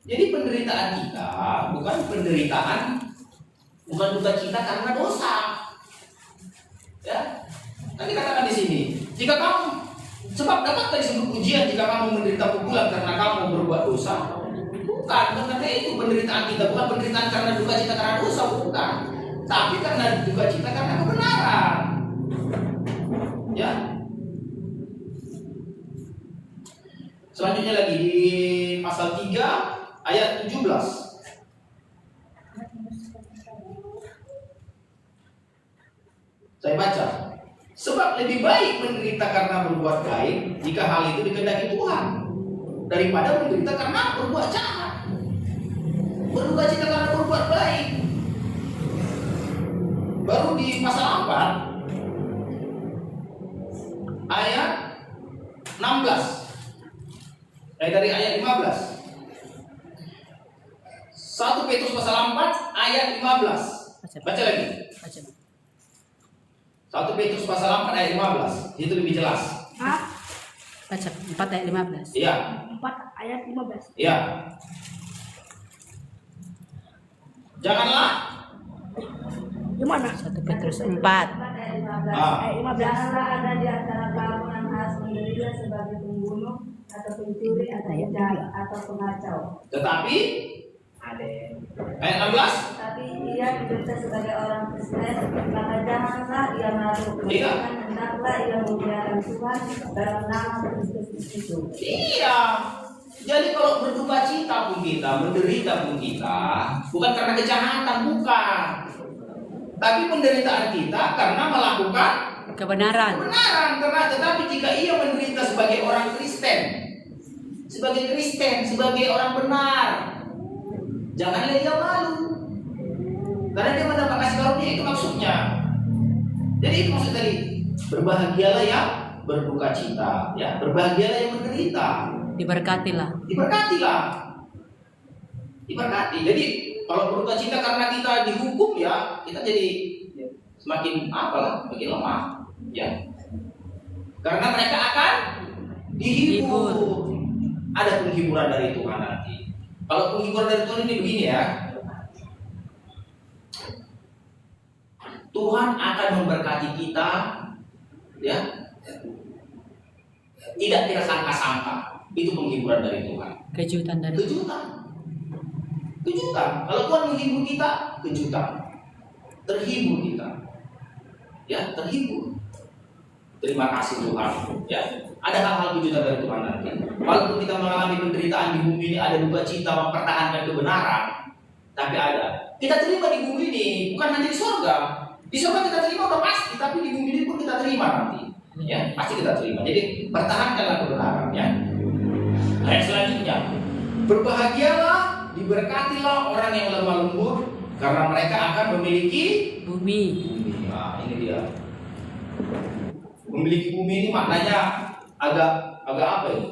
Jadi penderitaan kita bukan duka cita karena dosa. Ya. Tadi katakan di sini, jika kamu sebab dapat disebut ujian jika kamu menderita pukulan karena kamu berbuat dosa. Bukan karena itu penderitaan kita, bukan penderitaan karena duka cita karena dosa, bukan. Tapi karena duka cita karena kebenaran. Ya. Selanjutnya lagi di pasal 3 ayat 17. Saya baca. Sebab lebih baik menderita karena berbuat baik jika hal itu dikehendaki Tuhan daripada menderita karena berbuat jahat. Berduka cita karena berbuat baik. Baru di pasal 4 ayat 16. Dari ayat 15. 1 Petrus pasal 4 ayat 15. Baca lagi. 1 Petrus pasal 4 ayat 15. Itu lebih jelas. Baca 4 ayat 15. Iya. 4 ayat 15. Iya. Janganlah Gimana? 1 Petrus 4. Ayat 15. Janganlah ada di antara kamu yang harus menderita sebagai pembunuh atau pencuri atau penjahat atau pengacau. tetapi Ada. ayat 16. Tapi ia diderita sebagai orang Kristen, maka janganlah ia malu. Iya. Bahkan hendaklah ia memuliakan Tuhan dalam nama Kristus itu. Iya. Jadi kalau berduka cita pun kita, menderita pun kita, bukan karena kejahatan, bukan. Tapi penderitaan kita karena melakukan Kebenaran. kebenaran. Karena tetapi jika ia menderita sebagai orang Kristen, sebagai orang benar, janganlah ia malu. Karena dia mendapat kasih karunia, itu maksudnya. Jadi itu maksud tadi, berbahagialah yang berduka cita, ya, berbahagialah yang menderita. Diberkatilah. Diberkati. Jadi kalau berduka cita karena kita dihukum, ya kita jadi semakin makin lemah, ya. Karena mereka akan dihibur. Ada penghiburan dari Tuhan nanti. Kalau penghiburan dari Tuhan ini begini ya, Tuhan akan memberkati kita, ya, tidak sangka-sangka. Itu penghiburan dari Tuhan. Kejutan dari Kejutan. Kalau Tuhan menghibur kita, kejutan. Terhibur kita. Ya, terhibur. Terima kasih Tuhan. Ya, ada hal-hal kejutan dari Tuhan nanti. Walaupun kita mengalami penderitaan di bumi ini, ada duka cita mempertahankan kebenaran, tapi ada. Kita terima di bumi ini, bukan hanya di surga. Di surga kita terima udah pasti, tapi di bumi ini pun kita terima nanti. Ya, pasti kita terima. Jadi pertahankanlah kebenaran, ya. Ayat selanjutnya, berbahagialah, diberkatilah orang yang lemah lembut, karena mereka akan memiliki bumi. Nah, ini dia. Memiliki bumi ini maknanya agak apa ini?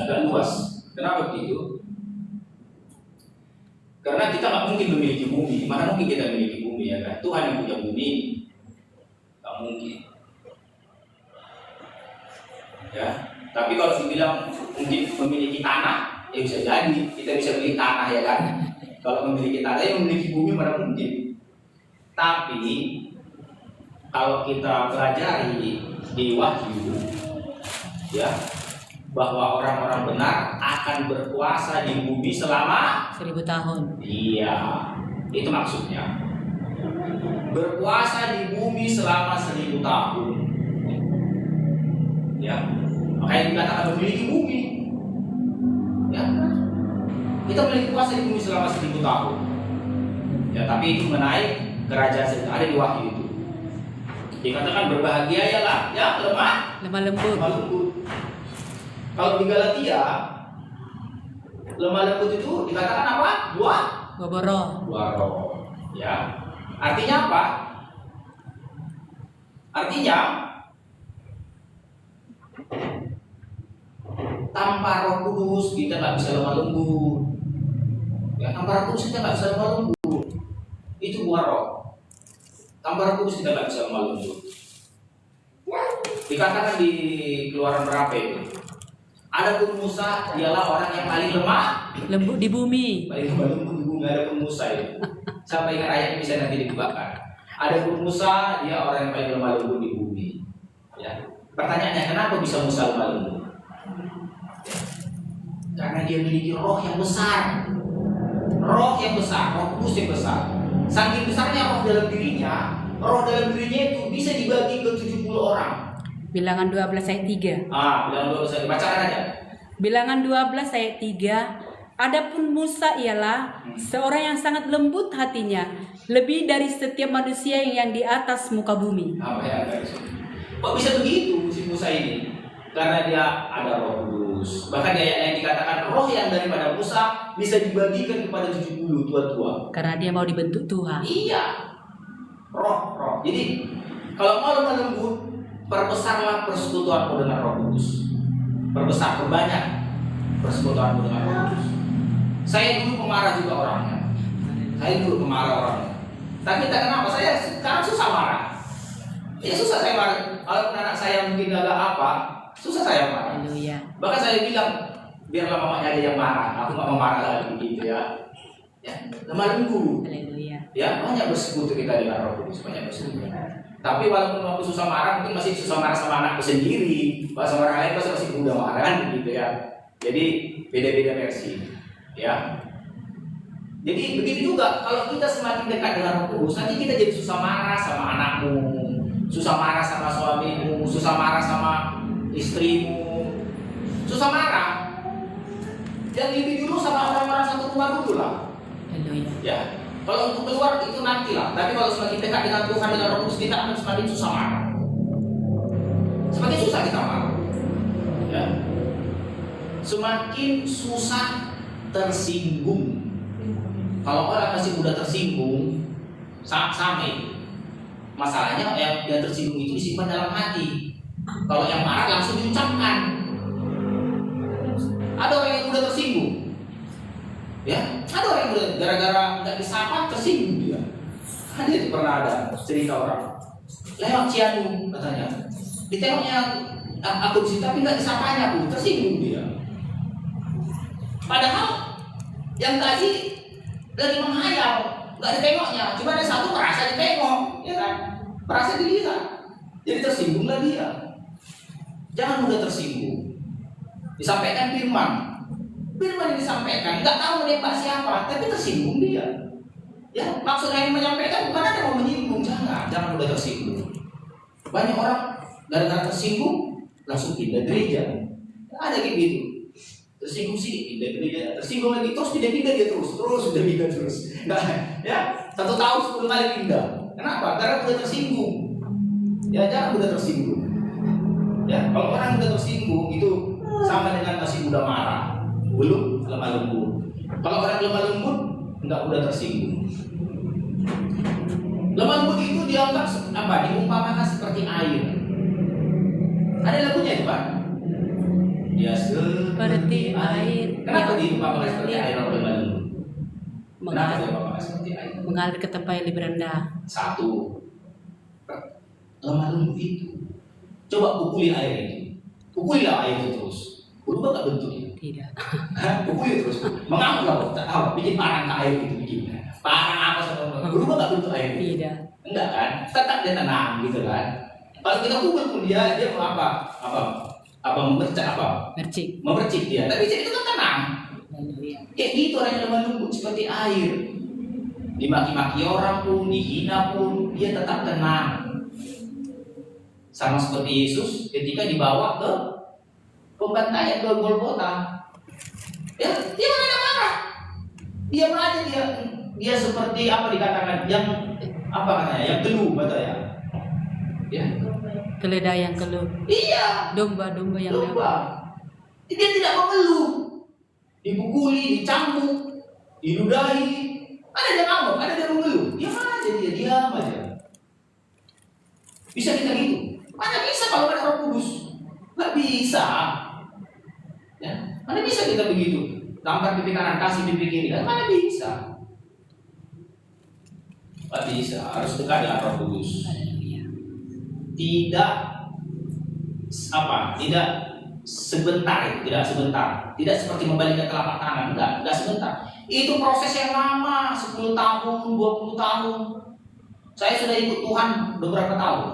Agak luas. Kenapa begitu? Karena kita nggak mungkin memiliki bumi. Mana mungkin kita memiliki bumi, ya kan? Tuhan yang punya bumi, nggak mungkin. Ya. Tapi kalau dibilang mungkin memiliki tanah, ya bisa jadi kita bisa memiliki tanah, ya kan? Kalau memiliki tanah, ya memiliki bumi mana mungkin. Tapi kalau kita pelajari di Wahyu, ya, bahwa orang-orang benar akan berkuasa di bumi selama 1000 tahun. Iya, itu maksudnya. Berkuasa di bumi selama 1000 tahun. Ya, makanya dikatakan memiliki bumi. Ya, kita memiliki kuasa di bumi selama 1000 tahun. Ya, tapi itu menaik kerajaan sedang ada di Wahyu itu. Dikatakan berbahagia ialah ya lemah lembut. lembut. Kalau di Galatia lemah lembut itu dikatakan apa? Dua Boboro. roh. Ya. Artinya apa? Artinya tanpa Roh Kudus kita nggak bisa lemah lembut. Ya, tanpa Roh Kudus kita nggak bisa lemah lembut. Itu buah roh. Tanpa Roh Kudus kita nggak bisa lemah lembut. Dikatakan di Keluaran berapa itu? Adapun Musa dialah orang yang paling lemah Lembut di bumi. paling lemah lembut di bumi. Adapun Musa itu. Sampai ingat ayatnya bisa nanti dibukakan. Adapun Musa dia orang yang paling lemah lembut di bumi. Ya. Pertanyaannya kenapa bisa Musa lemah lembut? Ya. Karena dia memiliki roh yang besar. Roh yang besar, Roh Kudus yang besar. Saking besarnya roh dalam dirinya itu bisa dibagi ke 70 orang. Bilangan 12 ayat 3. Bilangan 12 ayat, bacakan aja. Bilangan 12 ayat 3. Adapun Musa ialah seorang yang sangat lembut hatinya, lebih dari setiap manusia yang di atas muka bumi. Apa ya guys? Kok bisa begitu si Musa ini? Karena dia ada Roh Kudus. Bahkan di ayat yang dikatakan roh yang daripada Musa bisa dibagikan kepada 70 tua-tua. Karena dia mau dibentuk Tuhan. Iya. Roh. Jadi kalau mau lemah lembut, perbesarlah persekutuanmu dengan Roh Kudus. Perbanyak persekutuanmu dengan Roh Kudus. Saya dulu pemarah juga orangnya. Tapi tak kenapa saya sekarang susah marah. Ya susah saya marah. Kalau anak saya mungkin agak apa, susah saya marah. Haleluya. Bahkan saya bilang biarlah mamanya aja yang marah, aku nggak mau marah lagi gitu ya. Ya, lemah lembut. Haleluya. Ya, banyak bersekutu kita dengan Roh Kudus, banyak bersekutu. Tapi walaupun aku susah marah, mungkin masih susah marah sama anakku sendiri. Kalau sama orang lain masih mudah marah kan gitu ya. Jadi beda-beda versi. Ya. Jadi begitu juga kalau kita semakin dekat dengan Roh Kudus, nanti kita jadi susah marah sama anakmu, susah marah sama suamimu, susah marah sama istrimu, susah marah. Yang lebih dulu sama orang-orang satu rumah dulu lah. Haleluya. Ya. Kalau untuk keluar itu nantilah. Tapi kalau semakin dekat dengan Tuhan dengan Roh Kudus kita akan semakin susah marah. Semakin susah kita marah. Ya. Semakin susah tersinggung. Kalau orang masih mudah tersinggung, sama itu. Masalahnya yang tersinggung itu disimpan dalam hati. Kalau yang marah langsung diucapkan. Ada orang yang mudah tersinggung. Ya, ada orang yang mudah gara-gara nggak disapa tersinggung dia. Ada itu pernah ada cerita orang. Lewat Cianjur katanya. Ditengoknya aku di situ tapi nggak disapanya aku, tersinggung dia. Padahal yang tadi lagi menghayal, nggak ditengoknya, cuma ada satu merasa ditengok, ya kan? Merasa dilihat, jadi tersinggunglah dia. Jangan mudah tersinggung. Disampaikan firman yang disampaikan, nggak tahu menembak siapa, tapi tersinggung dia. Ya, maksudnya yang menyampaikan bukan ada mau menyinggung, jangan mudah tersinggung. Banyak orang gara-gara tersinggung langsung pindah gereja. Ada kayak gitu. Tersinggung sih pindah gereja, tersinggung lagi terus pindah dia terus pindah terus. Nah, ya 1 tahun 10 kali pindah. Kenapa? Karena udah tersinggung. Ya jangan udah tersinggung. Ya kalau orang udah tersinggung itu sama dengan masih mudah marah, belum lemah lembut. Kalau orang lemah lembut enggak mudah tersinggung. Lemah lembut itu dianggap apa? Diumpamakan seperti air. Ada lagunya itu Pak. Ya seperti air. Kenapa diumpamakan seperti air orang lemah lembut? Kenapa diumpamakan seperti air? Mengalir ke tempat yang lebih rendah. Satu, lemah lembut itu. Coba pukuli air itu. Pukulilah air itu terus. Berubah gak bentuknya? Tidak. Pukuli terus. Mengamuk lah, bikin parang ke air itu bikin. Parang apa sama? Berubah gak bentuk air itu? Tidak. Enggak kan? Tetap dia tenang gitu kan. Kalau kita pukul pun dia mau apa? memercik apa? Mercik. Memercik dia. Tapi itu kan tenang. Kayak gitu orang yang lemah lembut seperti air. Dimaki-maki orang pun, dihina pun, dia tetap tenang. Sama seperti Yesus ketika dibawa ke pembantaian ke Golgota. Ya, dia mana ada marah. Dia aja dia seperti apa dikatakan yang apa katanya? Yang teluh katanya. Ya. Keledai yang keluh. Iya. Domba-domba yang Domba. Dia tidak mengeluh. Dipukuli, dicambuk, diludahi. Ada dia ngamuk, ada dia mengeluh. Diam aja dia, diam aja. Bisa kita gitu? Mana bisa kalau ada Roh Kudus? Nggak bisa. Ya, mana bisa kita begitu? Tampar pipi kanan, kasih pipi kiri, kan mana bisa? Nggak bisa. Harus dekat dengan Roh Kudus. Tidak sebentar, tidak seperti membalikkan telapak tangan, enggak sebentar. Itu proses yang lama, 10 tahun, 20 tahun. Saya sudah ikut Tuhan beberapa tahun.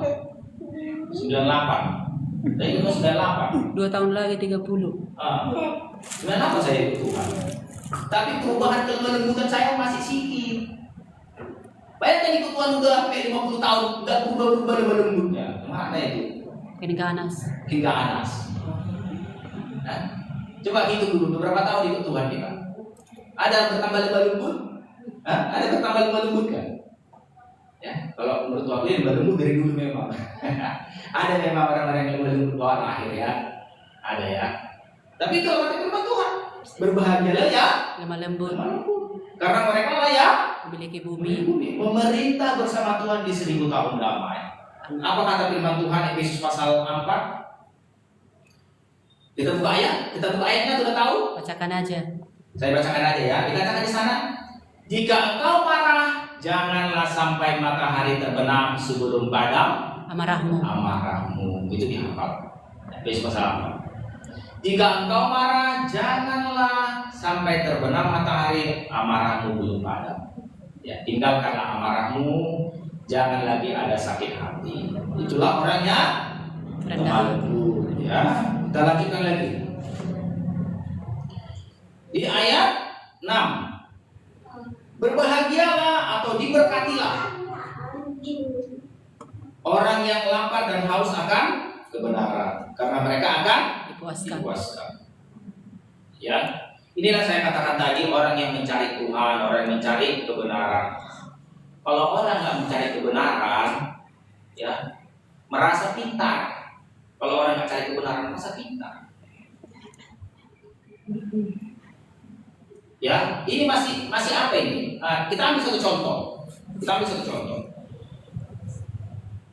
98. Saya ikut 98. 2 tahun lagi 30. 98 saya ikut Tuhan. Tapi perubahan kelembutan saya masih sedikit. Bayangkan ikut Tuhan udah sampai 50 tahun, enggak berubah lembutnya. Mana itu? Hingga Anas. Nah, coba hitung dulu beberapa tahun ikut Tuhan kita. Ada bertambah lembut? Ada bertambah lembut kan? Ya, kalau menurut waktu lembut dari dulu memang. Ada memang orang-orang yang lembut bawaan akhir ya. Ada ya. Tapi kalau kata firman Tuhan, berbahagialah ya Lemah lembut. karena mereka lah ya Memiliki bumi. memerintah bersama Tuhan di 1000 tahun damai. Apa kata firman Tuhan Efesus pasal 4? Kita buka ayatnya sudah tahu? Bacakan aja. Saya bacakan aja ya. Dikatakan di sana, jika engkau marah, janganlah sampai matahari terbenam sebelum padam amarahmu. Itu dihafal. Efesus pasal 4. Jika engkau marah, janganlah sampai terbenam matahari amarahmu belum padam. Ya, tinggalkanlah amarahmu, jangan lagi ada sakit hati. Itulah orangnya lemah lembut. Ya, kita lanjutkan lagi. Di ayat 6, berbahagialah atau diberkatilah orang yang lapar dan haus akan kebenaran, karena mereka akan dipuaskan. Ya, inilah saya katakan tadi, orang yang mencari Tuhan, orang yang mencari kebenaran. Kalau orang nggak mencari kebenaran, ya merasa pintar. Kalau orang nggak cari kebenaran, merasa pintar. Ya, ini masih apa ini? Kita ambil satu contoh.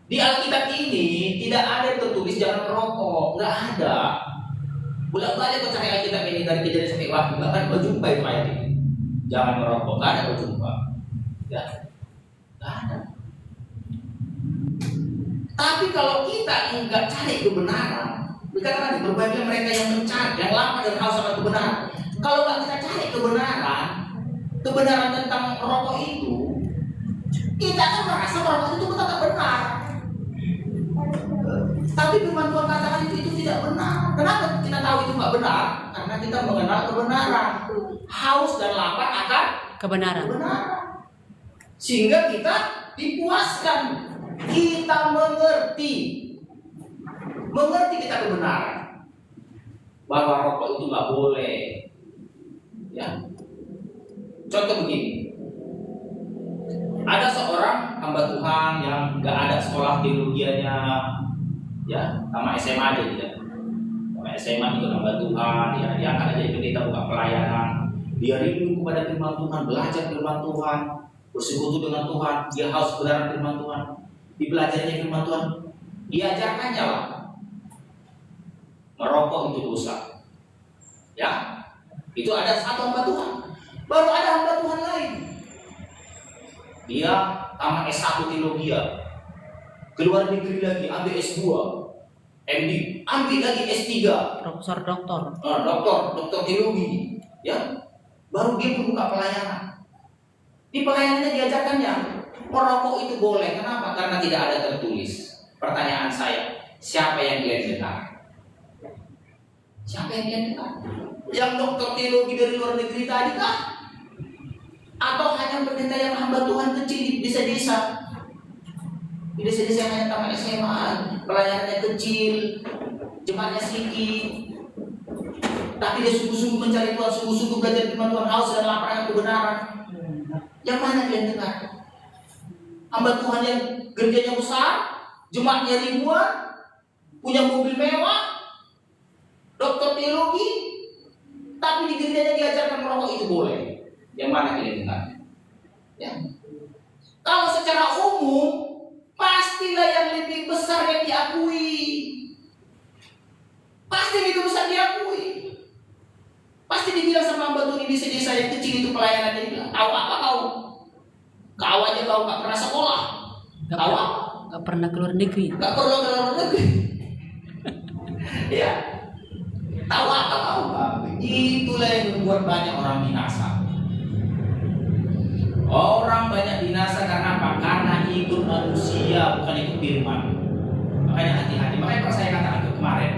Di Alkitab ini tidak ada tertulis jangan merokok, nggak ada. Bolak-balik kau cari Alkitab ini dari Kejadian sampai Wahyu, nggak akan kau jumpa itu ayat ini. Jangan merokok, nggak ada kau jumpa. Ya, nggak ada. Tapi kalau kita nggak cari kebenaran, dikatakan berbahagia mereka yang mencari, yang lapar dan haus akan kebenaran. Kalau nggak kita cari kebenaran tentang rokok itu, kita akan merasa rokok itu tetap benar. Tapi firman Tuhan katakan itu tidak benar. Kenapa kita tahu itu nggak benar? Karena kita mengenal kebenaran. Haus dan lapar akan kebenaran. Sehingga kita dipuaskan. Kita mengerti kita kebenaran. Bahwa rokok itu nggak boleh. Ya. Contoh begini. Ada seorang hamba Tuhan yang nggak ada sekolah teologianya, ya, sama SMA aja dia. Sama SMA itu hamba Tuhan, ya, dia akan jadi pendeta buka pelayanan. Dia rindu kepada firman Tuhan, belajar firman Tuhan, bersekutu dengan Tuhan, dia haus kebenaran firman Tuhan, dipelajarinya firman Tuhan, diajarkannya lah. Merokok itu dosa. Ya, itu ada satu hamba Tuhan. Baru ada hamba Tuhan lain. Dia tamat S1 teologi, keluar negeri lagi, ambil S2, MD, ambil lagi S3, doktor teologi, ya. Baru dia membuka pelayanan. Di pelayanannya diajarkannya merokok itu boleh. Kenapa? Karena tidak ada tertulis. Pertanyaan saya, siapa yang bilang benar? Siapa yang kalian dengar? Yang dokter teologi dari luar negeri tadi kah? Atau hanya pendeta yang hamba Tuhan kecil di desa-desa? Di desa-desa yang hanya tamat SMA, pelayanannya kecil, jemaatnya sedikit, tapi dia sungguh-sungguh mencari Tuhan, sungguh-sungguh belajar firman Tuhan, haus dan lapar akan kebenaran. Yang mana kalian dengar? Hamba Tuhan yang gerejanya besar, jemaatnya ribuan, punya mobil mewah, dokter teologi, tapi di gerejanya diajarkan merokok itu boleh. Yang mana kalian dengar? Ya. Kalau secara umum, pastilah yang lebih besar yang diakui. Pasti lebih besar diakui. Pasti dibilang sama hamba Tuhan di desa-desa yang kecil itu pelayanan, dia bilang, tahu apa kau? Kau aja kau gak pernah sekolah. Tahu apa? Gak pernah keluar negeri. Gak perlu keluar negeri. Ya. Tahu apa kau? Itulah yang membuat banyak orang binasa. Orang banyak binasa karena apa? Karena ikut manusia, bukan ikut firman. Makanya hati-hati. Makanya saya katakan itu kemarin,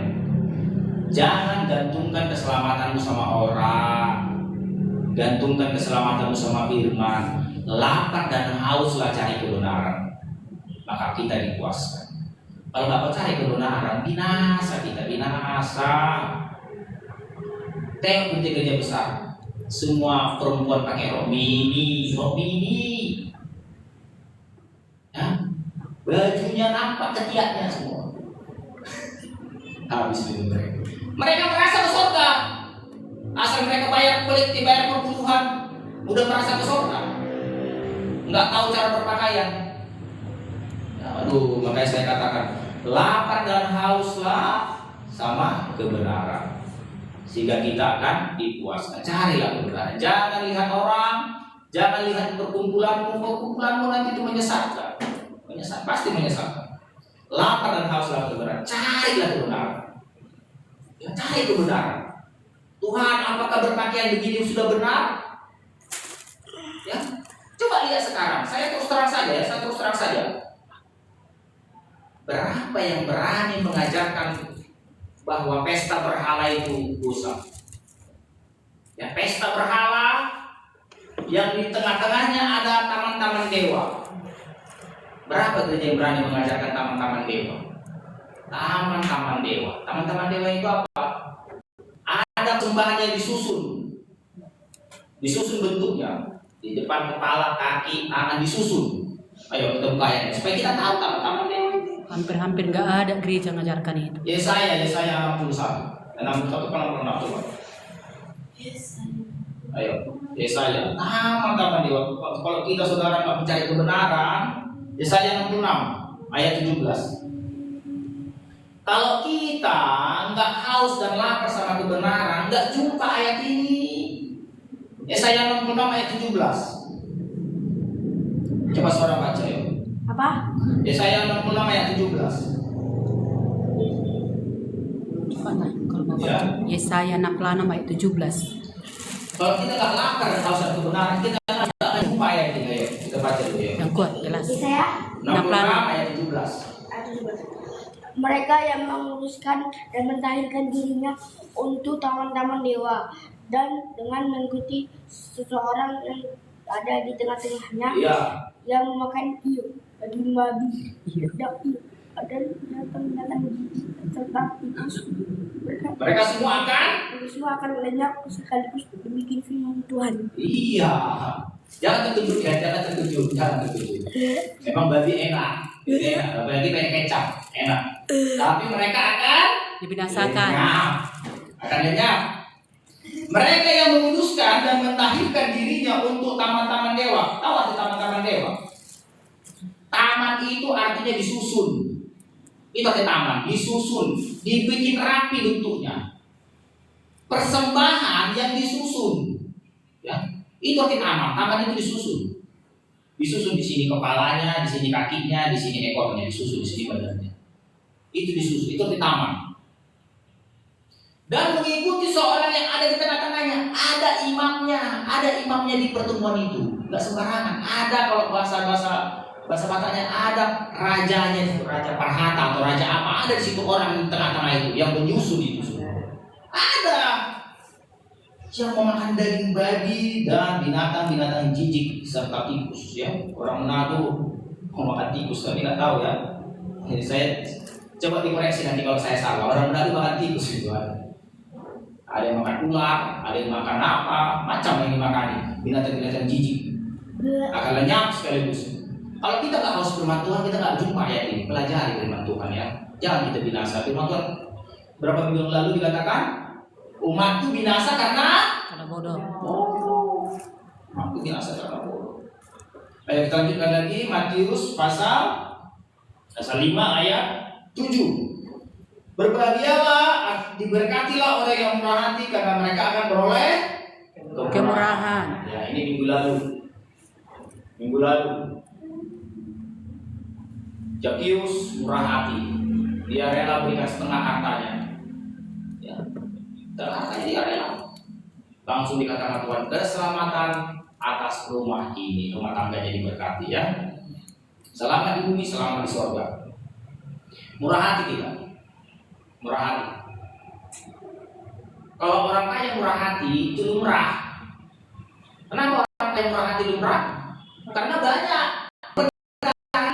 jangan gantungkan keselamatanmu sama orang, gantungkan keselamatanmu sama firman. Lapar dan hauslah cari kebenaran, maka kita dipuaskan. Kalau nggak cari kebenaran, binasa kita, binasa. Tengok di gereja besar, semua perempuan pakai rok mini, ya? Bajunya nampak ketiaknya semua. Habis itu mereka merasa ke surga. Asal mereka bayar kulit, dibayar perpuluhan, udah merasa ke surga. Nggak tahu cara berpakaian. Aduh, makanya saya katakan, lapar dan hauslah sama kebenaran, sehingga kita akan dipuaskan. Carilah kebenaran. Jangan lihat orang, jangan lihat perkumpulanmu nanti itu menyesatkan. Pasti menyesatkan. Lapar dan hauslah kebenaran. Carilah kebenaran. Ya, cari kebenaran. Tuhan, apakah berpakaian begini sudah benar? Ya, coba lihat sekarang. Saya terus terang saja. Berapa yang berani mengajarkan bahwa pesta berhala itu dosa? Ya, pesta berhala yang di tengah-tengahnya ada taman-taman dewa. Berapa gereja yang berani mengajarkan taman-taman dewa? Taman-taman dewa. Taman-taman dewa itu apa? Ada sembahannya disusun bentuknya, di depan kepala, kaki, tangan disusun. Ayo kita buka ayatnya supaya kita tahu taman-taman dewa itu. Hampir nggak ada gereja mengajarkan itu. Yesaya 61 coba. Ayo, Yesaya. Taman-taman dewa. Kalau kita saudara nggak mencari kebenaran, Yesaya 66 ayat 17. Kalau kita nggak haus dan lapar sama kebenaran, nggak jumpa ayat ini. Yesaya 66 ayat 17. Coba saudara baca ya. Apa? Yesaya 66 ayat 17. Ya. Yesaya 66 ayat 17. Kalau kita nggak lapar dan haus dan kebenaran, kita nggak akan jumpa ayat ini. Ayo kita baca dulu ya. Yang kuat jelas. Saya 66 ayat 17. mereka yang menguruskan dan mentahirkan dirinya untuk taman-taman dewa dan dengan mengikuti seseorang yang ada di tengah-tengahnya yang memakan hiu daging babi dan hiu dan binatang-binatang serta tikus. Mereka semua akan lenyap sekaligus demikian firman Tuhan. Iya. Jangan terkejut. Memang babi enak. Babi pakai kecap, enak. Tapi mereka akan Dibinasakan. Akan lenyap. Mereka yang menguduskan dan mentahirkan dirinya untuk taman-taman dewa. Tahu arti taman-taman dewa? Taman itu artinya disusun. Itu arti taman, disusun, dibikin rapi bentuknya. Persembahan yang disusun. Ya, itu arti taman. Taman itu disusun. Disusun di sini kepalanya, di sini kakinya, di sini ekornya, disusun di sini badannya. Itu disusun, itu arti taman. Dan mengikuti seorang yang ada di tengah-tengahnya, ada imamnya di pertemuan itu, nggak sembarangan. Ada kalau bahasa Bataknya ada rajanya, raja Parhata atau raja apa, ada di situ orang di tengah-tengah itu yang menyusun itu. Ada yang memakan daging babi dan binatang-binatang jijik serta tikus ya. Orang Manado memakan tikus, tapi nggak tahu ya. Jadi saya coba dikoreksi nanti kalau saya salah. Orang Manado makan tikus itu ada yang makan ular, ada yang makan apa, macam yang dimakan binatang-binatang jijik. Akan lenyap sekaligus. Kalau kita nggak mau firman Tuhan, kita nggak jumpa ya ini. Pelajari firman Tuhan ya. Jangan kita binasa. Firman Tuhan berapa minggu lalu dikatakan umatku binasa karena bodoh. Umatku binasa karena bodoh. Ayo kita lanjutkan lagi Matius pasal 5 ayat 7. Berbahagialah, diberkatilah orang yang murah hati karena mereka akan beroleh Kemurahan. Ya, ini minggu lalu. Zakius murah hati. Dia rela berikan setengah hartanya. Ya. Setengah hartanya dia rela. Langsung dikatakan Tuhan, keselamatan atas rumah ini, rumah tangganya diberkati ya. Selamat di bumi, selamat di surga. Murah hati kita. Murah hati. Kalau orang kaya murah hati itu lumrah. Kenapa orang kaya murah hati lumrah? Karena banyak.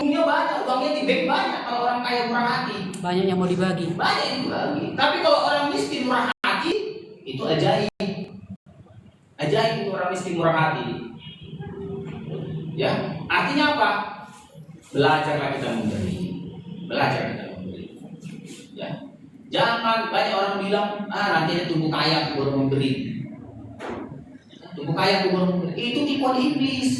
Uangnya banyak, uangnya di bank banyak. Kalau orang kaya murah hati, Banyak yang mau dibagi. banyak yang dibagi. Tapi kalau orang miskin murah hati, itu ajaib. Ajaib itu orang miskin murah hati. Ya, artinya apa? Belajarlah kita memberi. Belajar kita memberi. Ya. Jangan banyak orang bilang, nanti ada tumbuh kaya aku baru memberi. Tumbuh kaya aku baru memberi. Itu tipuan iblis.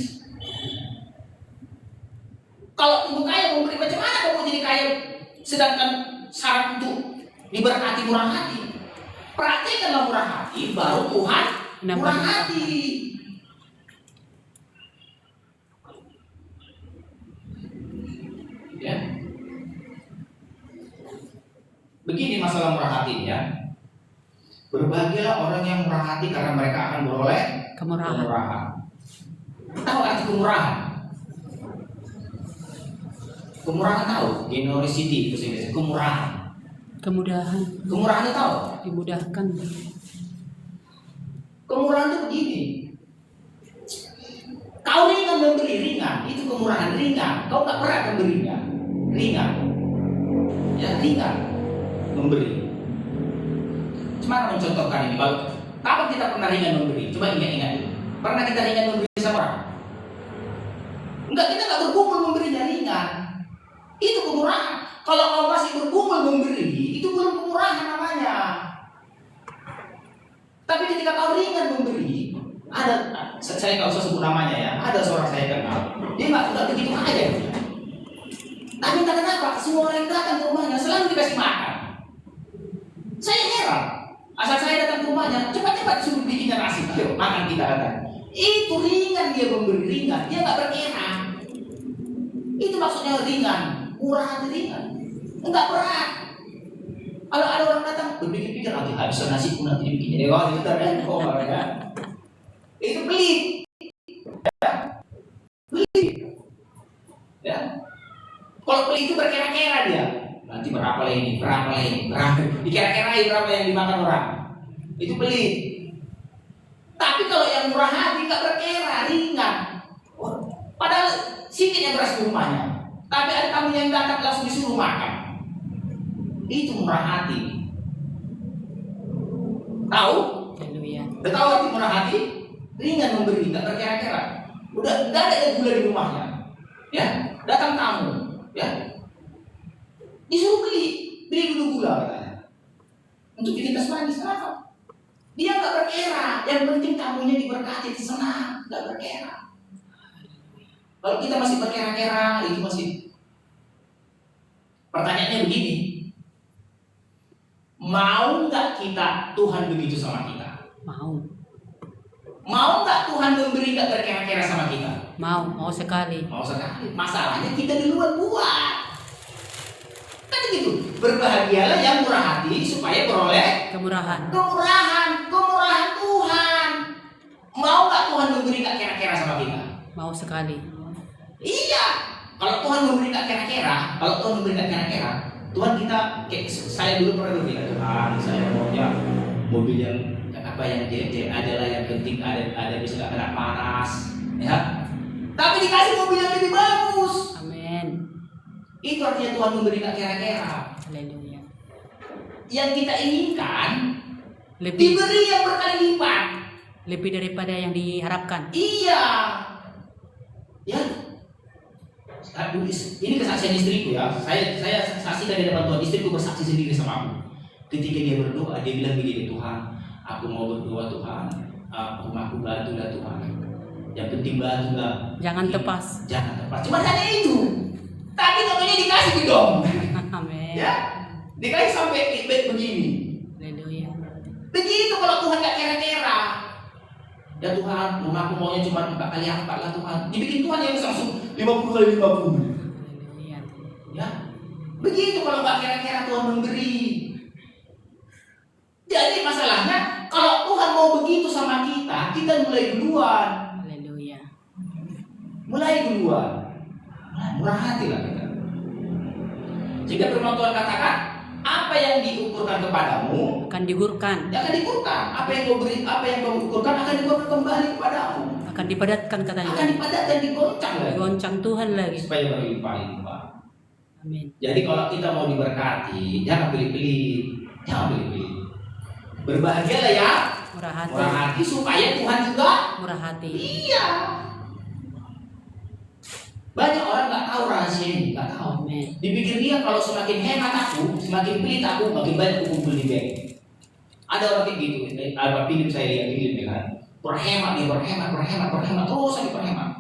Kalau tumbuh kaya memberi, macam mana kamu jadi kaya sedangkan syarat untuk diberkati murah hati? Praktekkanlah murah hati, baru Tuhan murah hati. Ya. Begini masalah murah hatinya. Berbahagialah orang yang murah hati karena mereka akan beroleh kemurahan. Tahu arti kemurahan? Kemurahan tahu? Generosity itu sih kemurahan. Kemudahan. Kemurahan itu tahu? Dimudahkan. Kemurahan itu begini. Kau ringan memberi ringan, itu kemurahan ringan. Kau tak berat memberinya, ringan. Ya ringan memberi. Cuma mencontohkan ini. Kalau kapan kita pernah ringan memberi? Coba ingat-ingat. Pernah kita ringan memberi sama orang? Enggak, kita nggak bergumul memberinya ringan. Itu kemurahan. Kalau kau masih bergumul memberi, itu belum kemurahan namanya. Tapi ketika kau ringan memberi, ada, saya nggak usah sebut namanya ya, ada seorang saya kenal, dia nggak begitu kaya. Tapi entah kenapa semua orang yang datang ke rumahnya selalu dikasih makan. Saya heran, asal saya datang ke rumahnya, cepat-cepat suruh bikinnya nasi, ayo makan kita datang. Itu ringan dia memberi, ringan, dia nggak berkira. Itu maksudnya ringan, murah hati ringan, enggak berat. Kalau ada orang datang berpikir-pikir, nanti habis nasi pun nanti dibikinnya, itu tadi ya. Itu beli, beli, ya. Kalau beli itu berkira-kira dia, nanti berapa lagi, berapa, dikira-kirain berapa yang dimakan orang. Itu beli. Tapi kalau yang murah hati nggak berkira, ringan. Padahal sedikitnya beras di rumahnya, tapi ada tamu yang datang langsung disuruh makan. Itu murah hati. Tahu? Udah tahu arti murah hati? Ringan memberi, nggak berkira-kira. Udah nggak ada gula di rumahnya, ya. Datang tamu, ya. Disuruh beli dulu gula katanya. Untuk bikin teh manis, kenapa? Dia nggak berkira. Yang penting tamunya diberkati, senang, nggak berkira. Kalau kita masih berkira-kira, itu masih. Pertanyaannya begini. Mau nggak kita Tuhan begitu sama kita? Mau. Mau nggak Tuhan memberi nggak berkira-kira sama kita? Mau sekali. Mau sekali. Masalahnya kita duluan buat. Kan gitu. Berbahagialah yang murah hati supaya beroleh Kemurahan. Kemurahan Tuhan. Mau nggak Tuhan memberi nggak kira-kira sama kita? Mau sekali. Iya. Kalau Tuhan memberi nggak kira-kira, Tuhan kita, kayak saya dulu pernah berpikir, Tuhan, saya maunya mobil yang apa yang adalah yang penting ada bisa nggak kena panas, ya. Tapi dikasih mobil yang lebih bagus. Amin. Itu artinya Tuhan memberi nggak kira-kira. Haleluya. Yang kita inginkan Lebih diberi yang berkali lipat. lebih daripada yang diharapkan. Iya. Ya. Ini kesaksian istriku ya. Saya saksikan di depan Tuhan. Istriku bersaksi sendiri sama aku. Ketika dia berdoa, dia bilang begini, Tuhan, aku mau berdoa Tuhan, rumahku batulah Tuhan. Yang penting batu lah. Jangan tepas. Jangan tepas. Cuma hanya itu. Tapi tentunya dikasih dong. Amin. Ya. Dikasih sampai begini. Haleluya. Begitu kalau Tuhan gak kira-kira. Ya Tuhan, rumahku maunya cuma 4 kali 4 lah Tuhan. Dibikin Tuhan yang langsung 50 kali 50. Haleluya. Ya. Begitu kalau gak kira-kira Tuhan memberi. Jadi masalahnya kalau Tuhan mau begitu sama kita, kita mulai duluan. Haleluya. Mulai duluan. Murah hati lah kita. Jika firman Tuhan katakan, apa yang diukurkan kepadamu Akan digurkan. akan diukurkan. Apa yang kau beri, apa yang kau ukurkan akan diukurkan kembali kepadamu. Akan dipadatkan katanya. Akan dipadatkan, digoncang lagi. Digoncang Tuhan lagi. Supaya berlimpah-limpah. Amin. Jadi kalau kita mau diberkati, jangan pilih-pilih, jangan pilih-pilih. Berbahagialah ya, Murah hati. murah hati supaya Tuhan juga. Murah hati. Iya. Banyak orang nggak tahu rahasia ini, nggak tahu. Amin. Dipikir dia kalau semakin hemat aku, semakin pelit aku, makin banyak aku kumpul di bank. Ada orang kayak gitu. Ada film saya lihat di film kan. Berhemat nih, berhemat, terus lagi berhemat.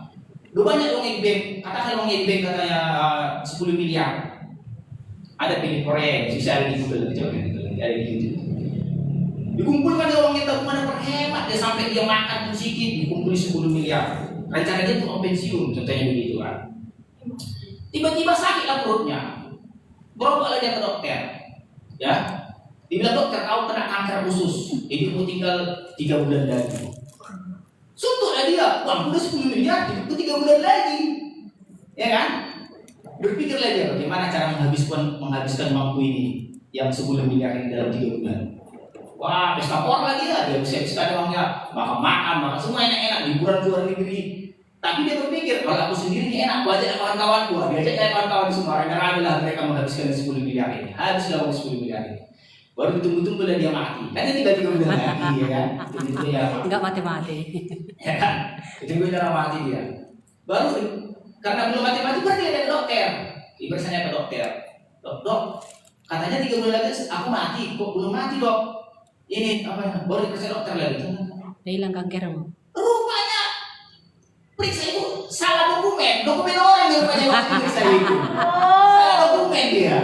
Lu banyak uang di bank, katakan uang di bank katanya 10 miliar. Ada film Korea, bisa ada di Google, coba gitu, ada di YouTube. Dikumpulkan dia uangnya tabungan berhemat, dia sampai dia makan pun sedikit, dikumpulin 10 miliar. Rencana dia untuk pensiun, contohnya begitu kan. Tiba-tiba sakitlah perutnya, berobatlah dia ke dokter, ya. Dibilang dokter, kau kena kanker usus, hidupmu tinggal 3 bulan lagi. Suntuklah dia, uang udah 10 miliar, hidupku 3 bulan lagi, ya kan? Berpikirlah dia bagaimana cara menghabiskan uangku ini yang 10 miliar ini dalam 3 bulan. Wah, pesta por lagi lah, dia bisa uangnya, makan, semua enak-enak, liburan luar negeri. Tapi dia berpikir, kalau aku sendiri ini enak, aku ajak kawan-kawanku, diajak kawan-kawan semua, rame-rame lah mereka menghabiskan 10 miliar ini. Habislah uang 10 miliar ini. Baru ditunggu-tunggu dan dia mati. Kan dia tiba-tiba udah mati, ya kan? Itu ya. Enggak mati-mati. Ya kan? Itu gue mati dia. Baru karena belum mati-mati baru dia ada dokter. Ibaratnya ke dokter. Dok, katanya 3 bulan lagi aku mati. Kok belum mati, Dok? Ini apa ya? Baru diperiksa dokter lagi. Dia hilang kankermu. Rupanya periksa itu salah dokumen orang yang rupanya waktu periksa itu. Salah dokumen dia.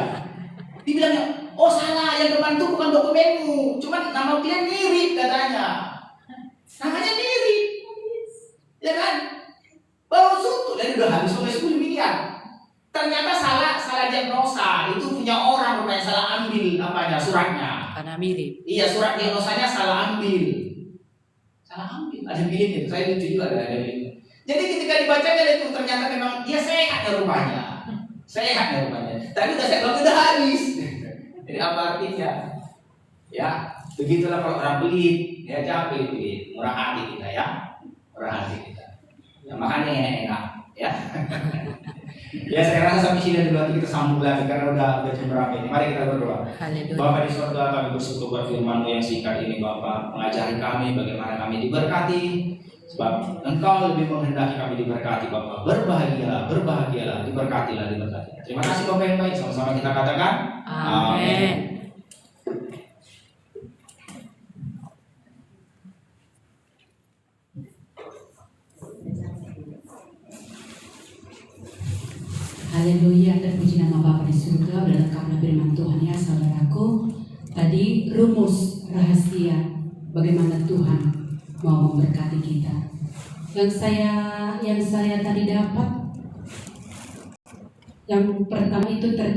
Dibilangnya, oh salah, yang depan itu bukan dokumenmu, cuman nama klien mirip katanya. Namanya mirip, ya kan? Baru suntuk dan udah habis sampai 10 miliar. Ternyata salah diagnosa, itu punya orang rupanya salah ambil apanya suratnya. Karena mirip. Iya, surat diagnosanya salah ambil. Ada miliknya, saya lucu juga ada miliknya. Jadi ketika dibacanya itu ternyata memang dia sehat ya rupanya. Tapi udah sehat, udah habis. Jadi apa artinya? Ya, begitulah kalau orang pelit, ya jangan pelit, murah hati kita ya, Ya makanya enak, ya. Ya saya rasa sampai sini dulu, nanti kita sambung lagi karena udah jam berapa ini. Mari kita berdoa. Haleluya. Bapa di surga, kami bersyukur buat firman-Mu yang singkat ini, Bapa, mengajari kami bagaimana kami diberkati. Sebab Engkau lebih menghendaki kami diberkati, Bapa. Berbahagialah, diberkatilah. Terima kasih Bapa yang baik, sama-sama kita katakan Amin. Haleluya, terpuji nama Bapa di surga. Udah lengkaplah firman Tuhan ya saudaraku. Tadi rumus rahasia bagaimana Tuhan mau memberkati kita. Yang saya tadi dapat, yang pertama itu ternyata